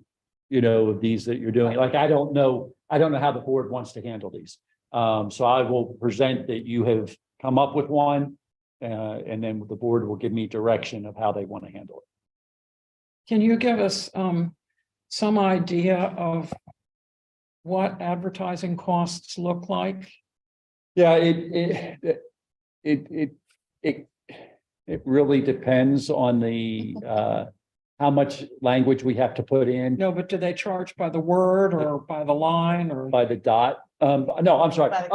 of these that you're doing. Like, I don't know how the board wants to handle these. So I will present that you have come up with one, and then the board will give me direction of how they want to handle it. Can you give us some idea of what advertising costs look like? Yeah, it really depends on the how much language we have to put in. No, but do they charge by the word or by the line or? By the dot. No, I'm sorry. By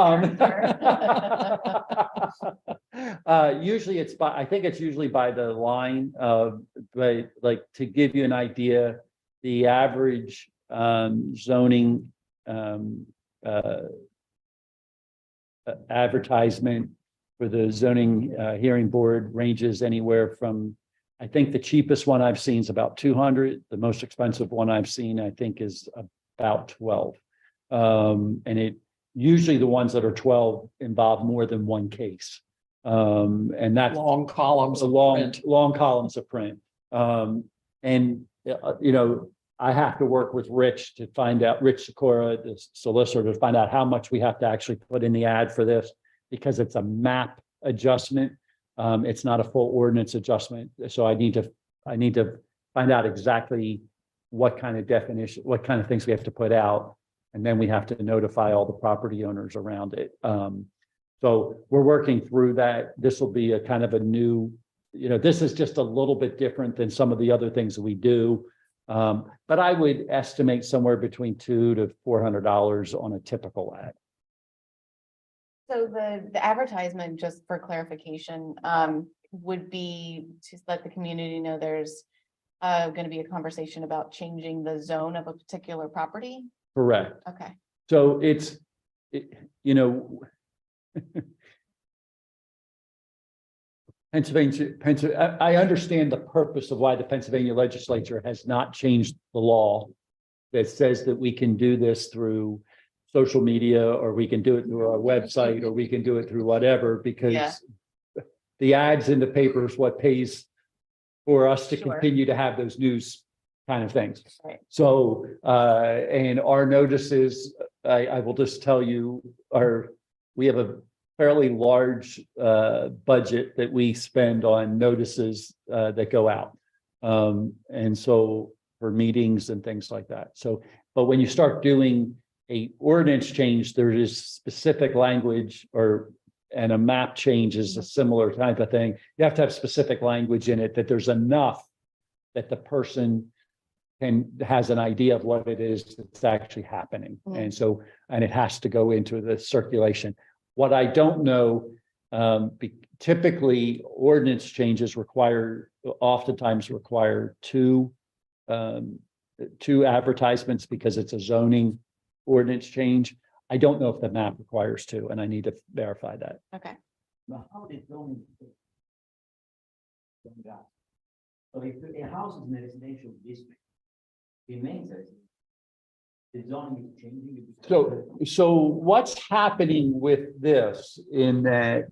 the Usually I think it's usually by the line but like to give you an idea, the average zoning advertisement for the zoning hearing board ranges anywhere from, I think the cheapest one I've seen is about 200. The most expensive one I've seen, I think, is about 12. And it usually the ones that are 12 involve more than one case. And that's Long columns. of print. long columns of print. I have to work with Rich to find out, Rich Sikora, the solicitor, to find out how much we have to actually put in the ad for this, because it's a map adjustment. It's not a full ordinance adjustment, so I need to find out exactly what kind of definition, what kind of things we have to put out. And then we have to notify all the property owners around it. So we're working through that. This will be a kind of a new, this is just a little bit different than some of the other things that we do. But I would estimate somewhere between $200 to $400 on a typical ad. So the advertisement, just for clarification, would be to let the community know there's going to be a conversation about changing the zone of a particular property? Correct. Okay. So Pennsylvania, I understand the purpose of why the Pennsylvania legislature has not changed the law that says that we can do this through social media, or we can do it through our website, or we can do it through whatever, because Yeah. the ads in the paper is what pays for us to Sure. continue to have those news kind of things. Right. So, and our notices, I will just tell you, we have a fairly large budget that we spend on notices that go out. And so for meetings and things like that. So, but when you start doing a ordinance change, there is specific language, and a map change is a similar type of thing. You have to have specific language in it that there's enough that the person has an idea of what it is that's actually happening. And so, and it has to go into the circulation. What I don't know, typically ordinance changes oftentimes require two advertisements because it's a zoning ordinance change. I don't know if the map requires two, and I need to verify that. Okay. Now, how did zoning? So if a house is in a residential district, remains as the zoning is changing. So what's happening with this in that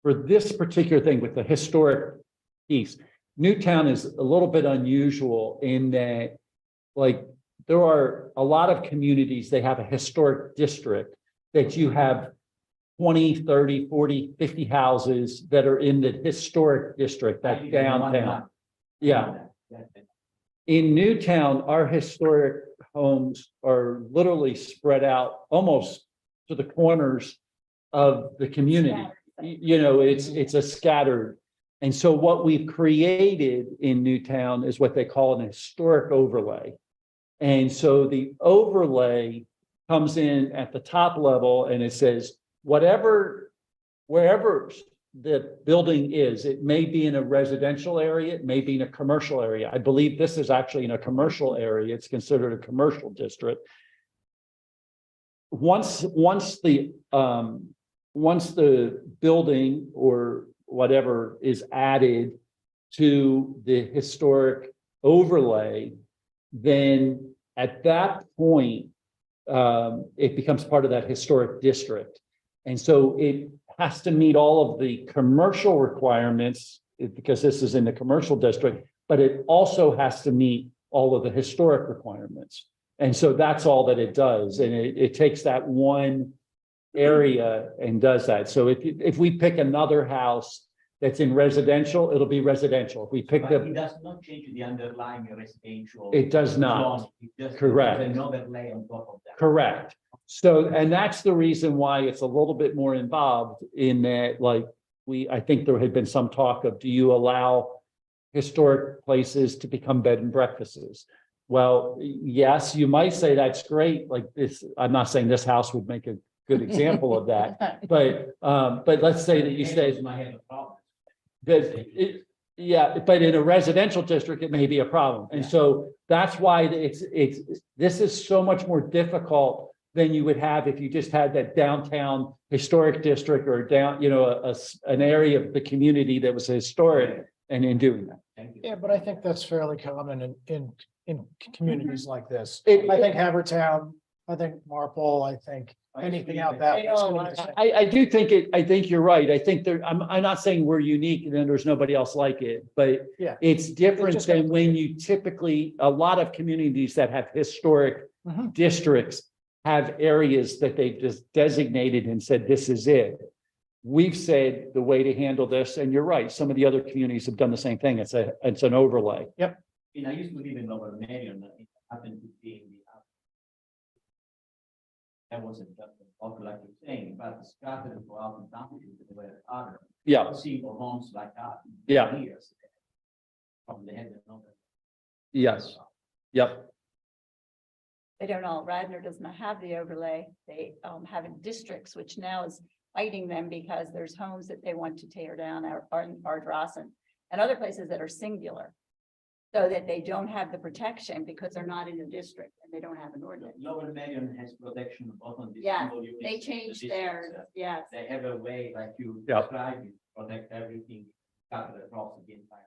for this particular thing with the historic piece, Newtown is a little bit unusual in that, like, there are a lot of communities, they have a historic district that you have 20, 30, 40, 50 houses that are in the historic district, that downtown. Yeah. In Newtown, our historic homes are literally spread out almost to the corners of the community. It's a scattered. And so what we've created in Newtown is what they call an historic overlay. And so the overlay comes in at the top level and it says, wherever the building is, it may be in a residential area, it may be in a commercial area. I believe this is actually in a commercial area. It's considered a commercial district. Once the building or whatever is added to the historic overlay, then at that point, it becomes part of that historic district. And so it has to meet all of the commercial requirements because this is in the commercial district, but it also has to meet all of the historic requirements. And so that's all that it does. And it takes that one area and does that. So if we pick another house that's in residential, it'll be residential. If we pick It does not change the underlying residential. It does not. zone. It just Correct. An overlay on top of that. Correct. So, and that's the reason why it's a little bit more involved in that, like, I think there had been some talk of, do you allow historic places to become bed and breakfasts? Well, yes, you might say that's great. Like this, I'm not saying this house would make a good example of that, but let's say that you say Might have a problem. yeah, but in a residential district, it may be a problem. And so that's why this is so much more difficult than you would have if you just had that downtown historic district or down, an area of the community that was historic and in doing that. Thank you. Yeah, but I think that's fairly common in communities like this. It- I think Havertown, I think Marple, I think anything out that. way is gonna be the same. I do think I think you're right. I think I'm not saying we're unique and then there's nobody else like it, but Yeah. it's different just than got- when you typically, a lot of communities that have historic Mhm. districts have areas that they've just designated and said, this is it. We've said the way to handle this, and you're right, some of the other communities have done the same thing. It's an overlay. I used to live in Lower Marion, it happened to be in the. That wasn't just awful like you're saying, but the scattered go out in township, there were other Yeah, single homes like that. Yeah. Years. From the head. yes, yep, They don't all, Radnor does not have the overlay. They have in districts, which now is fighting them because there's homes that they want to tear down or in Ardrossan and other places that are singular. So that they don't have the protection because they're not in a district and they don't have an ordinance. Lower Marion has protection both on this. Yeah, single units They and the changed districts. theirs, yes. They have a way like you Yeah. described, it, protect everything, scattered across the entire.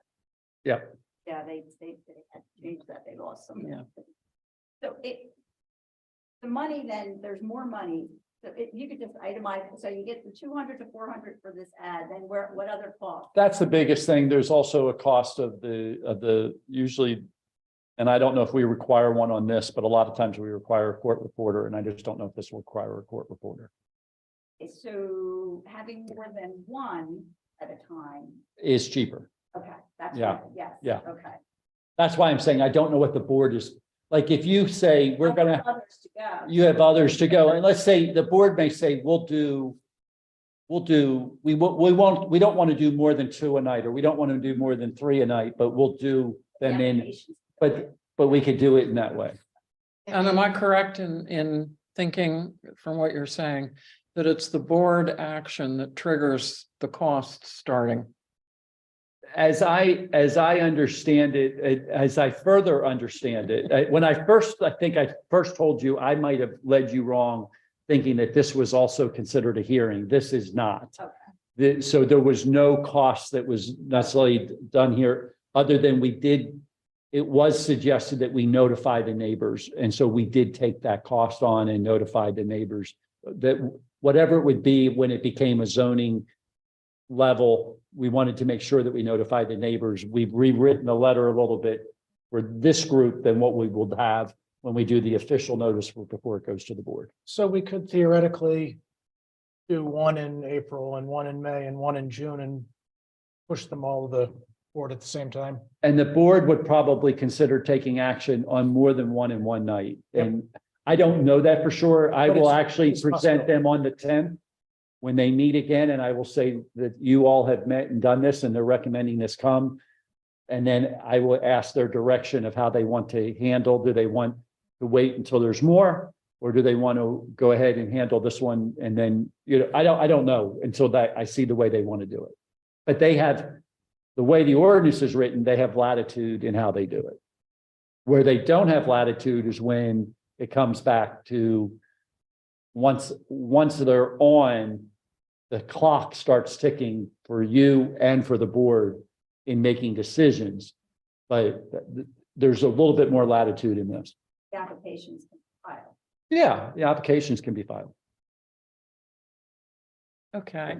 Yeah, they had to change that. They lost some. Yeah. So the money then, there's more money. So you could just itemize, so you get the 200 to 400 for this ad, then what other costs? that's the biggest thing. There's also a cost of the usually. And I don't know if we require one on this, but a lot of times we require a court reporter, and I just don't know if this will require a court reporter. So having more than one at a time, Is cheaper. okay, that's Yeah, right, yes. yeah. Okay. That's why I'm saying I don't know what the board is, like, if you say we're I have gonna, Others to go. you have others to go, and let's say the board may say, we don't want to do more than 2 a night, or we don't want to do more than 3 a night, but we'll do them in, Applications. but we could do it in that way. And am I correct in thinking from what you're saying, that it's the board action that triggers the costs starting? As I understand it, as I further understand it, when I think I first told you, I might have led you wrong, thinking that this was also considered a hearing. This is not. Okay. So there was no cost that was necessarily done here, other than it was suggested that we notify the neighbors. And so we did take that cost on and notify the neighbors that whatever it would be when it became a zoning level, we wanted to make sure that we notified the neighbors. We've rewritten the letter a little bit for this group than what we will have when we do the official notice before it goes to the board. So we could theoretically do one in April and one in May and one in June and push them all to the board at the same time. And the board would probably consider taking action on more than one in one night. Yep. And I don't know that for sure. I But will it's- actually it's present possible. them on the 10th when they meet again, and I will say that you all have met and done this, and they're recommending this come. And then I will ask their direction of how they want to handle. Do they want to wait until there's more? Or do they want to go ahead and handle this one? And then, I don't know until I see the way they want to do it. But they have, the way the ordinance is written, they have latitude in how they do it. Where they don't have latitude is when it comes back to once they're on, the clock starts ticking for you and for the board in making decisions. But there's a little bit more latitude in this. The applications can file. Yeah, the applications can be filed. Okay.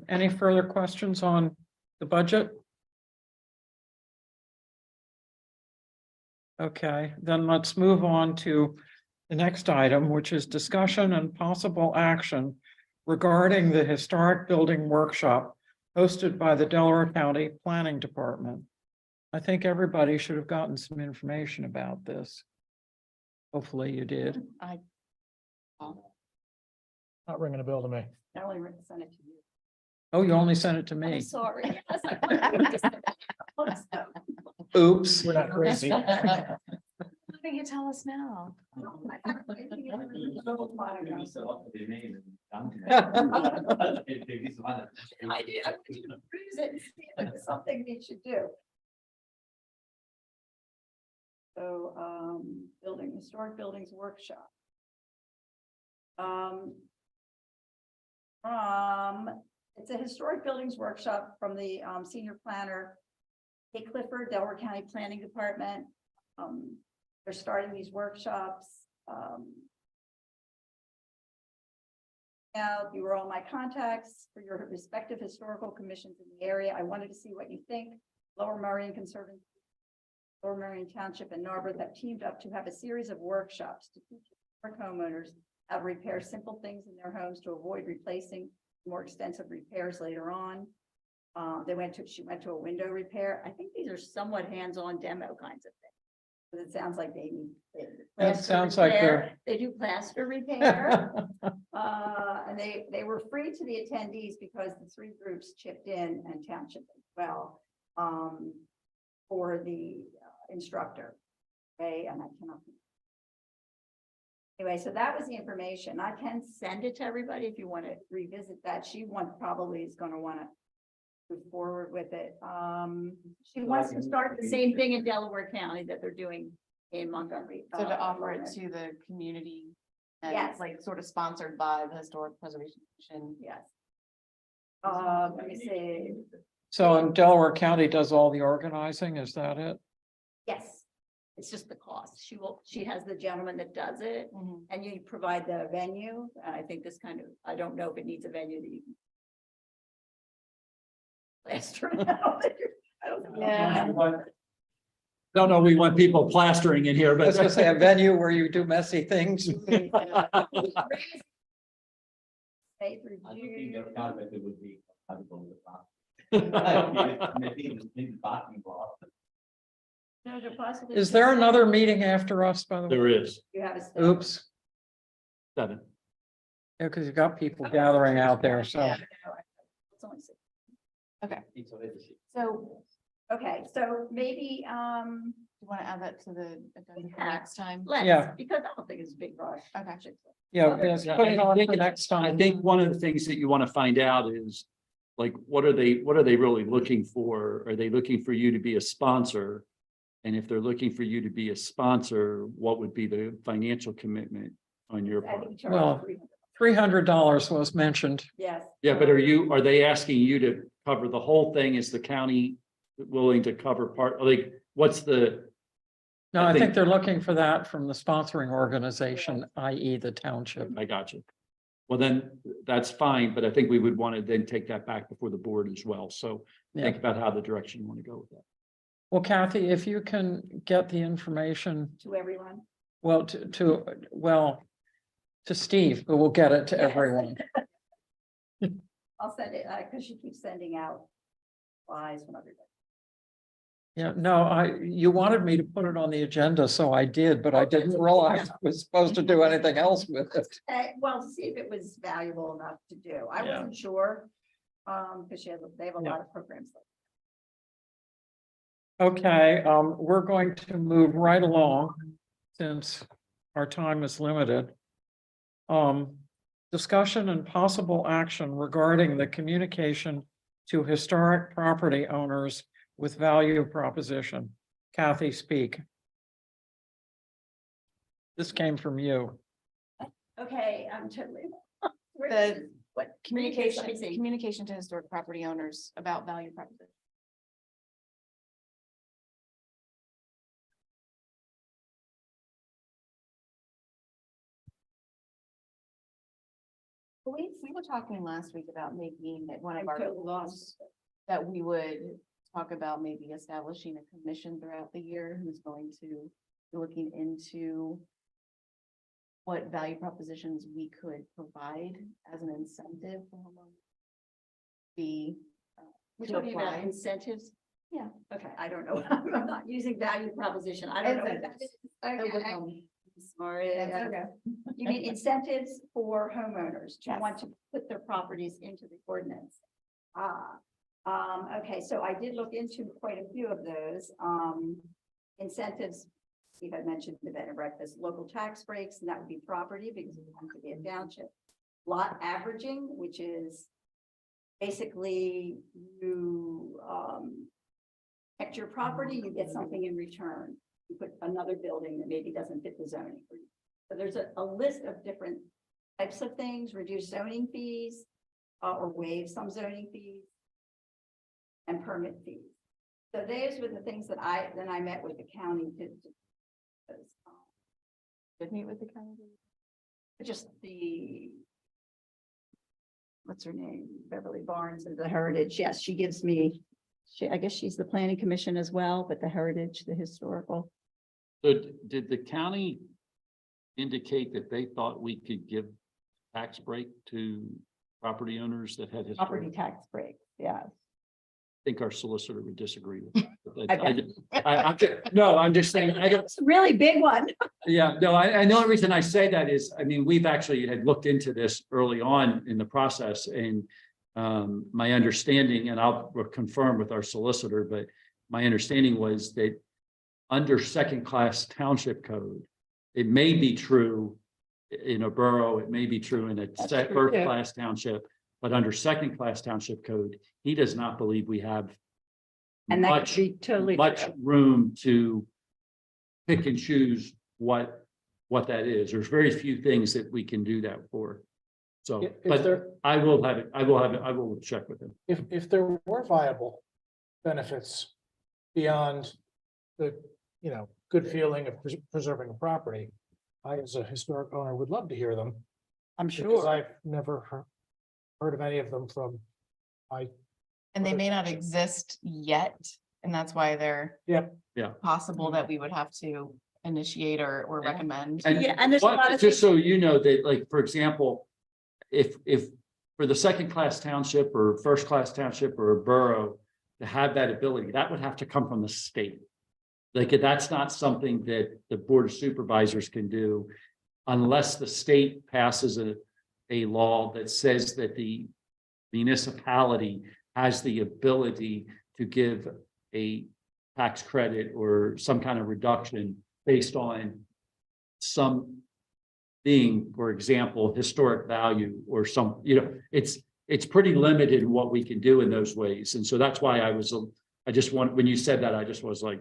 Any further questions on the budget? Okay, then let's move on to the next item, which is discussion and possible action regarding the historic building workshop hosted by the Delaware County Planning Department. I think everybody should have gotten some information about this. Hopefully you did. Not ringing a bell to me. I only sent it to you. Oh, you only sent it to me. I'm sorry. Oops. We're not crazy. Why don't you tell us now? I did. I'm going to cruise it and see if it's something we should do. So, historic buildings workshop. It's a historic buildings workshop from the senior planner, Kate Clifford, Delaware County Planning Department. They're starting these workshops. Now, you were all my contacts for your respective historical commissions in the area. I wanted to see what you think. Lower Merion Conservancy, Lower Merion Township, and Narberth have teamed up to have a series of workshops to teach For homeowners, repair simple things in their homes to avoid replacing more extensive repairs later on. She went to a window repair. I think these are somewhat hands-on demo kinds of things. 'Cause it sounds like they need. plaster sounds like repair. They do plaster repair. And they were free to the attendees because the three groups chipped in and township as well. For the instructor. Okay, and I cannot. Anyway, so that was the information. I can send it to everybody if you want to revisit that. Probably is going to want to move forward with it. She wants to start the same thing in Delaware County that they're doing in Montgomery. So to offer it to the community and Yes. it's like sort of sponsored by the Historic Preservation Commission. Yes. Let me see. So in Delaware County does all the organizing, is that it? Yes, it's just the cost. She has the gentleman that does it. Mhm. And you provide the venue. And I think this I don't know if it needs a venue that you can. Plaster it out. I don't know. Yeah. Don't know, we want people plastering in here, I was gonna say a venue where you do messy things. May through June. No, there possibly- Is there another meeting after us, by the way? There is You have a. staff. Oops, 7. yeah, because you've got people gathering out there, so. Yeah, no, it's only 6. So Okay, so maybe, you want to add that to the agenda for Yeah. next time? let's, Yeah. because I don't think it's a big rush. Okay. Yeah, yes, put it on for next I time. think one of the things that you want to find out is, like, what are they really looking for? Are they looking for you to be a sponsor? And if they're looking for you to be a sponsor, what would be the financial commitment on your I part? think charge Well, $300. $300 was mentioned. Yes. Yeah, but are they asking you to cover the whole thing? Is the county willing to cover part, like, what's the? No, I I think think- they're looking for that from the sponsoring organization, i.e. the township. I got you. Well, then that's fine, but I think we would want to then take that back before the board as well. So think Yeah. about how the direction you want to go with that. Well, Kathy, if you can get the information, To everyone. well, to Steve, who will get it to Yes. everyone. I'll send it, because she keeps sending out flies from everybody. Yeah, no, you wanted me to put it on the agenda, so I did, but I didn't realize I was supposed to do anything else with it. Well, to see if it was valuable enough to do. I Yeah. wasn't sure. Because they have a Yeah. lot of programs. Okay, we're going to move right along since our time is limited. Discussion and possible action regarding the communication to historic property owners with value proposition. Kathy, speak. This came from you. Okay, I'm totally. What? Communication, Let me see. communication to historic property owners about value proposition. We were talking last week about making it one of I'm our totally goals lost. that we would talk about maybe establishing a commission throughout the year who's going to be looking into what value propositions we could provide as an incentive for homeowners. We're To talking about apply. incentives? Yeah, okay, I don't know. I'm not using value proposition. I don't know what that is. Okay. Sorry. Okay. You mean incentives for homeowners to want to put their properties into the ordinance? Okay, so I did look into quite a few of those. Incentives, Steve had mentioned the bed and breakfast, local tax breaks, and that would be property because it wants to be a township. Lot averaging, which is basically you protect your property, you get something in return. You put another building that maybe doesn't fit the zoning. So there's a list of different types of things, reduce zoning fees, or waive some zoning fees and permit fees. So those were the things that I met with the county to Did meet with the county. just what's her name? Beverly Barnes of the Heritage. Yes, she gives me, I guess she's the planning commission as well, but the Heritage, the historical. So did the county indicate that they thought we could give tax break to property owners that had Property historic? tax break, yeah. I think our solicitor would disagree with that. I I'm just saying, I don't, It's a really big one. yeah, no, I know the reason I say that is, I mean, we've actually had looked into this early on in the process and my understanding, and I'll confirm with our solicitor, but my understanding was that under second-class township code, it may be true in a borough, it may be true in a true, too. first-class township, but under second-class township code, he does not believe we have And that much, could be totally much true. room to pick and choose what that is. There's very few things that we can do that for. So, If but there, I will have it, I will check with him. if there were viable benefits beyond the, good feeling of preserving a property, I, as a historic owner, would love to hear them. I'm Because sure. I've never heard of any of them from my, And they Okay. may not exist yet, and that's why they're Yep. Yeah. possible that we would have to initiate or Yeah. recommend. Yeah, and there's a But lot of just so you know that, like, for example, if for the second-class township or first-class township or a borough to have that ability, that would have to come from the state. Like, that's not something that the Board of Supervisors can do unless the state passes a law that says that the municipality has the ability to give a tax credit or some kind of reduction based on some being, for example, historic value or some, it's pretty limited in what we can do in those ways. And so that's why I just want, when you said that, I just was like,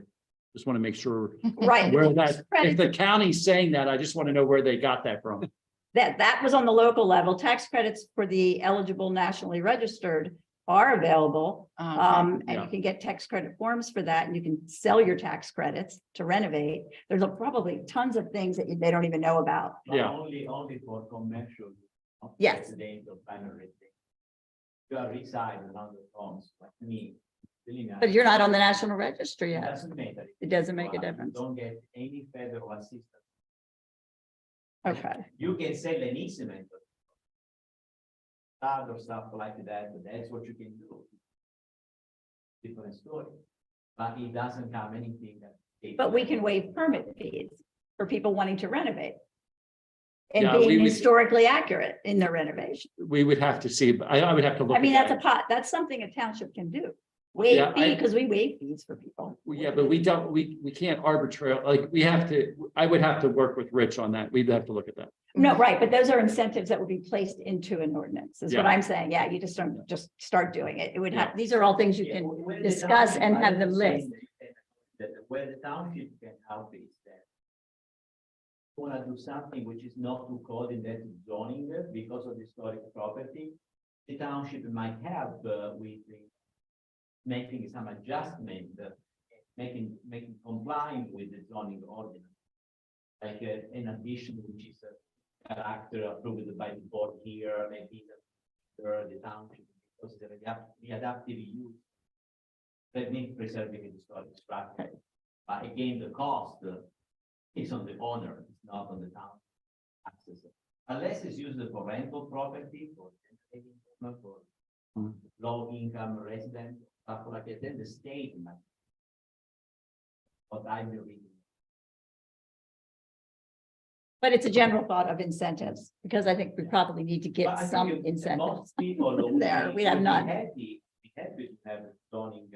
just want to make sure Right. where that, if Credits- the county's saying that, I just want to know where they got that from. That was on the local level. Tax credits for the eligible nationally registered are available. And Yeah. you can get tax credit forms for that, and you can sell your tax credits to renovate. There's probably tons of things that they don't even know about. But Yeah. only for commercial. not Yes. residential primary residence. You are residing on the homes like me. really nice. But you're not on the national register It yet. doesn't matter. It doesn't make a You difference. Don't get any federal assistance. Okay. You can sell an easement. Or stuff like that, but that's what you can do. Different story, but it doesn't have anything that. But we can waive permit fees for people wanting to renovate. And Yeah, we being would- historically accurate in their renovation. We would have to see, but I would have to look. I mean, at that's that. that's something a township can do. Yeah, Waive fee, I- because we waive fees for people. Well, yeah, but we don't, we can't arbitrarily, like, we have to, I would have to work with Rich on that. We'd have to look at that. No, right, but those are incentives that would be placed into an ordinance, is what Yeah. I'm saying. Yeah, you just don't just start doing it. It would have, these are all things you Yeah, can when the discuss and township- have them I'm saying list. That where the township can help is that. Want to do something which is not too code in that zoning because of historic property. The township might help with making some adjustment, making complying with the zoning ordinance. Like an addition which is a character approved by the board here, maybe the township, because the adaptive use. That means preserving the historic structure. But again, the cost is on the owner, it's not on the town. Access. Unless it's used for rental property, for low income resident, stuff like that, then the state might. But I believe. But it's a general thought of incentives, because I think we probably need to But get I think some most incentives. people in there. We have would be none. Be happy to have zoning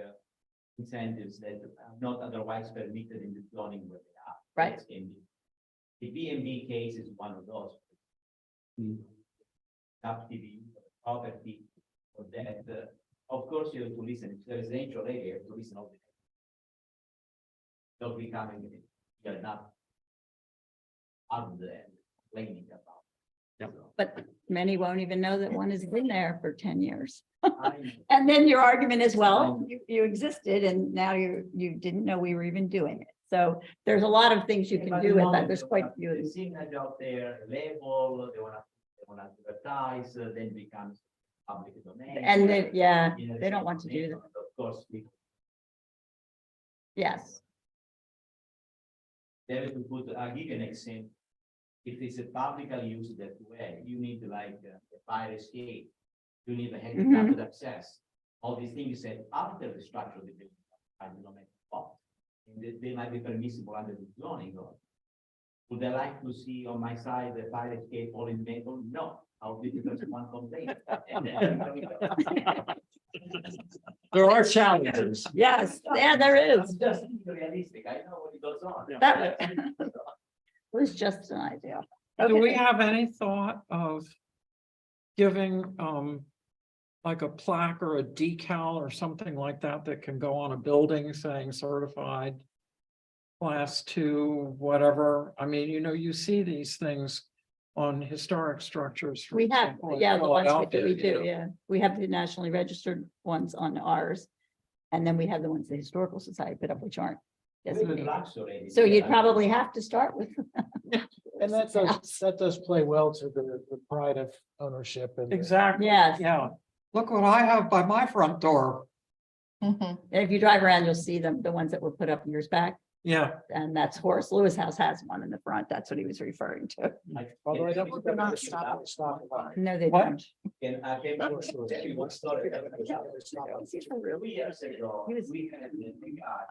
incentives that are not otherwise permitted in the zoning where they are. Right. That can be- The B&B case is one of those. Adaptive use of property for that, of course, you have to listen, if there is residential area, you have to listen all the. Don't becoming, you're not. Out there complaining about. Yep. So, But many won't even know that one has been there for 10 years. I- And then your argument is, well, you existed and now you didn't know we were even doing it. So there's a lot of things you can But do you with know, that. There's quite a The few. signage out there, label, they wanna advertise, then becomes public domain. And then, yeah, You know, they don't want to do that. Of course, people. Yes. They have to put, I'll give you an example. if it's a publicly used that way, you need like a fire escape. You need a handicapped access. All these things said after the structure of the building. I do not make a fault. And they might be permissible under the zoning law. Would I like to see on my side the fire escape all in metal? No. I'll be the first one complaint. And then- There are challenges. Yes, yeah, there I'm is. just being realistic. I know what goes on. That was just an idea. Do we Okay. have any thought of giving, like a plaque or a decal or something like that that can go on a building saying certified class 2, whatever? I mean, you see these things on historic structures. for We have, example, in yeah, the ones we Philadelphia, do, we you know. do, yeah. We have the nationally registered ones on ours. And then we have the ones the Historical Society put up, which aren't With the designated. blacks already. So you'd probably have to start with. And that does play well to the pride of ownership and. Exactly. Yes. Yeah. Look what I have by my front door. Mhm. If you drive around, you'll see them, the ones that were put up years back. Yeah. And that's Horace Lewis House has one in the front. That's what he was referring to. Although I don't. think They're not that's stopping. No, they What? don't. And I came back to tell you one story. Is he for real? 2 years ago, He was- we had a guy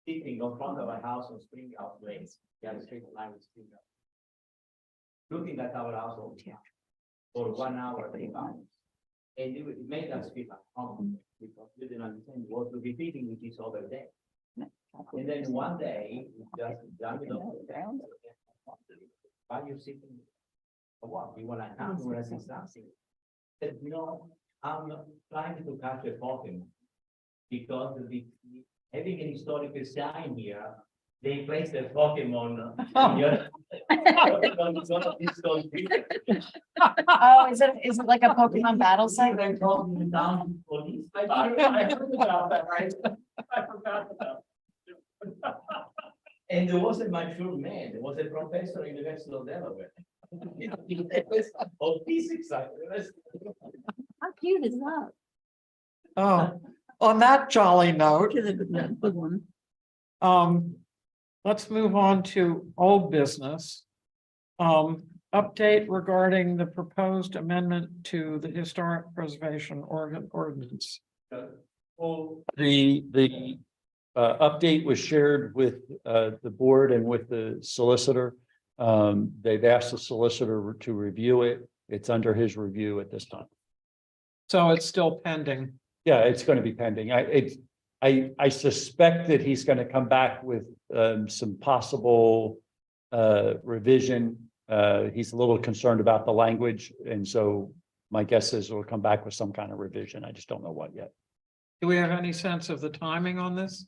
sitting in front of our house on Springhouse Lane. Yeah, the street line with Springhouse. Looking at our house all the time for 1 hour, 3 hours. And it made us feel uncomfortable because we didn't understand what we're repeating with each other day. And then one day, we just jumped up. Why are you sitting? For what? You wanna come, you wanna see something? Said, no, I'm not trying to catch a Pokemon. Because having an historical sign here, they place the Pokemon. here. Pokemon is one of these stone people. Oh, is it like a Pokemon battle site? They're calling the town police. I heard about that, right? I forgot about it. And there was a mature man, there was a professor in the University of Delaware. Of physics, actually. How cute is that? Oh, on that jolly note, Look at the good one. let's move on to old business. Update regarding the proposed amendment to the Historic Preservation Ordinance. The update was shared with the board and with the solicitor. They've asked the solicitor to review it. It's under his review at this time. So it's still pending. Yeah, it's going to be pending. I suspect that he's going to come back with some possible revision. He's a little concerned about the language, and so my guess is we'll come back with some kind of revision. I just don't know what yet. Do we have any sense of the timing on this?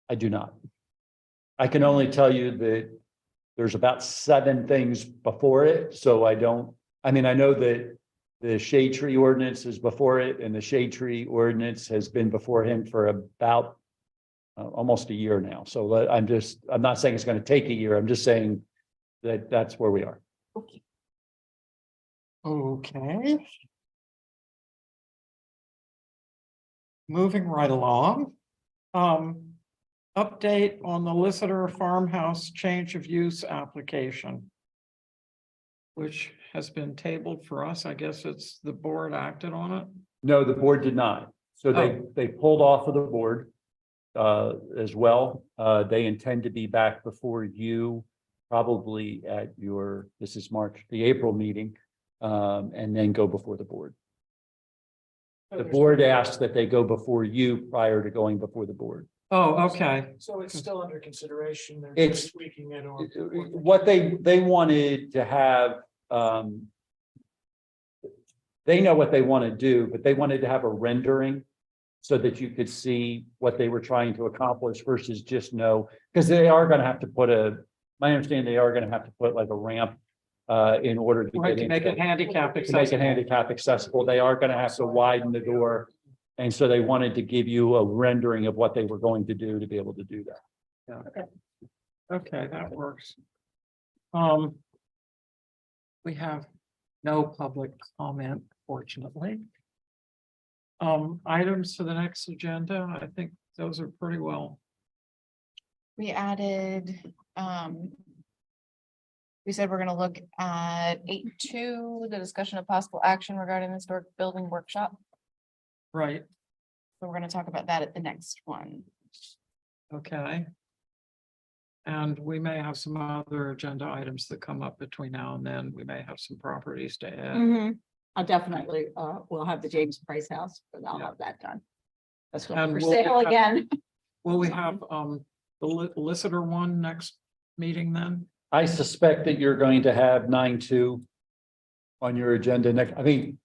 I do not. I can only tell you that there's about 7 things before it, so I know that the shade tree ordinance is before it, and the shade tree ordinance has been before him for about almost a year now. So I'm not saying it's going to take a year. I'm just saying that that's where we are. Okay. Moving right along. Update on the Lissitor Farmhouse change of use application, which has been tabled for us. I guess it's the board acted on it. No, the board did not. So they pulled off of the board as well. They intend to be back before you probably at this is March, the April meeting, and then go before the board. The board asked that they go before you prior to going before the board. Oh, okay. So it's still under consideration. They're It's- just tweaking it or. What they wanted to have, they know what they want to do, but they wanted to have a rendering so that you could see what they were trying to accomplish versus just know, because they are going to have to my understanding, they are going to have to put like a ramp in order to Right, get to make it into, handicap to make it accessible. handicap accessible. They are going to have to widen the door. And so they wanted to give you a rendering of what they were going to do to be able to do that. Okay, that works. We have no public comment, fortunately. Items to the next agenda, I think those are pretty well. We added, We said we're gonna look at 8.2, the discussion of possible action regarding the historic building workshop. Right, So we're gonna talk about that at the next one. okay. And we may have some other agenda items that come up between now and then. We may have some properties to add. I'll definitely, we'll have the James Price House, but I'll Yeah. have that done. That's And going for we'll sale have- again. Will we have the Lissitor one next meeting then? I suspect that you're going to have 9.2 on your agenda next, I mean,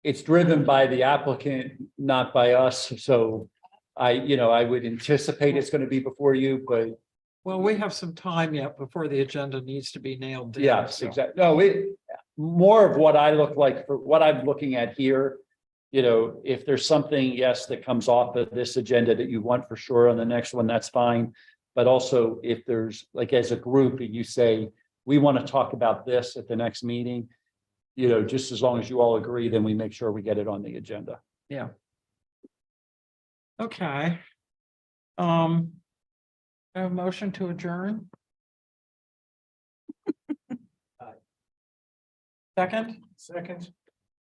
it's driven by the applicant, not by us, so I would anticipate it's going to be before you, but Well, we have some time yet before the agenda needs to be nailed down. yes, so- exactly. No, more of what I look like for what I'm looking at here. If there's something, yes, that comes off of this agenda that you want for sure on the next one, that's fine. But also if there's like as a group and you say, we want to talk about this at the next meeting, just as long as you all agree, then we make sure we get it on the agenda. Yeah. Okay. A motion to adjourn? Second,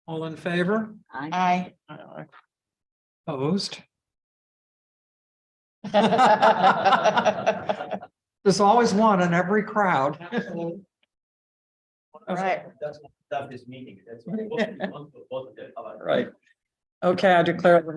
all in favor? Aye. Aye. Opposed? There's always one in every crowd. Right. That's this meeting. That's Right. Okay, I declare the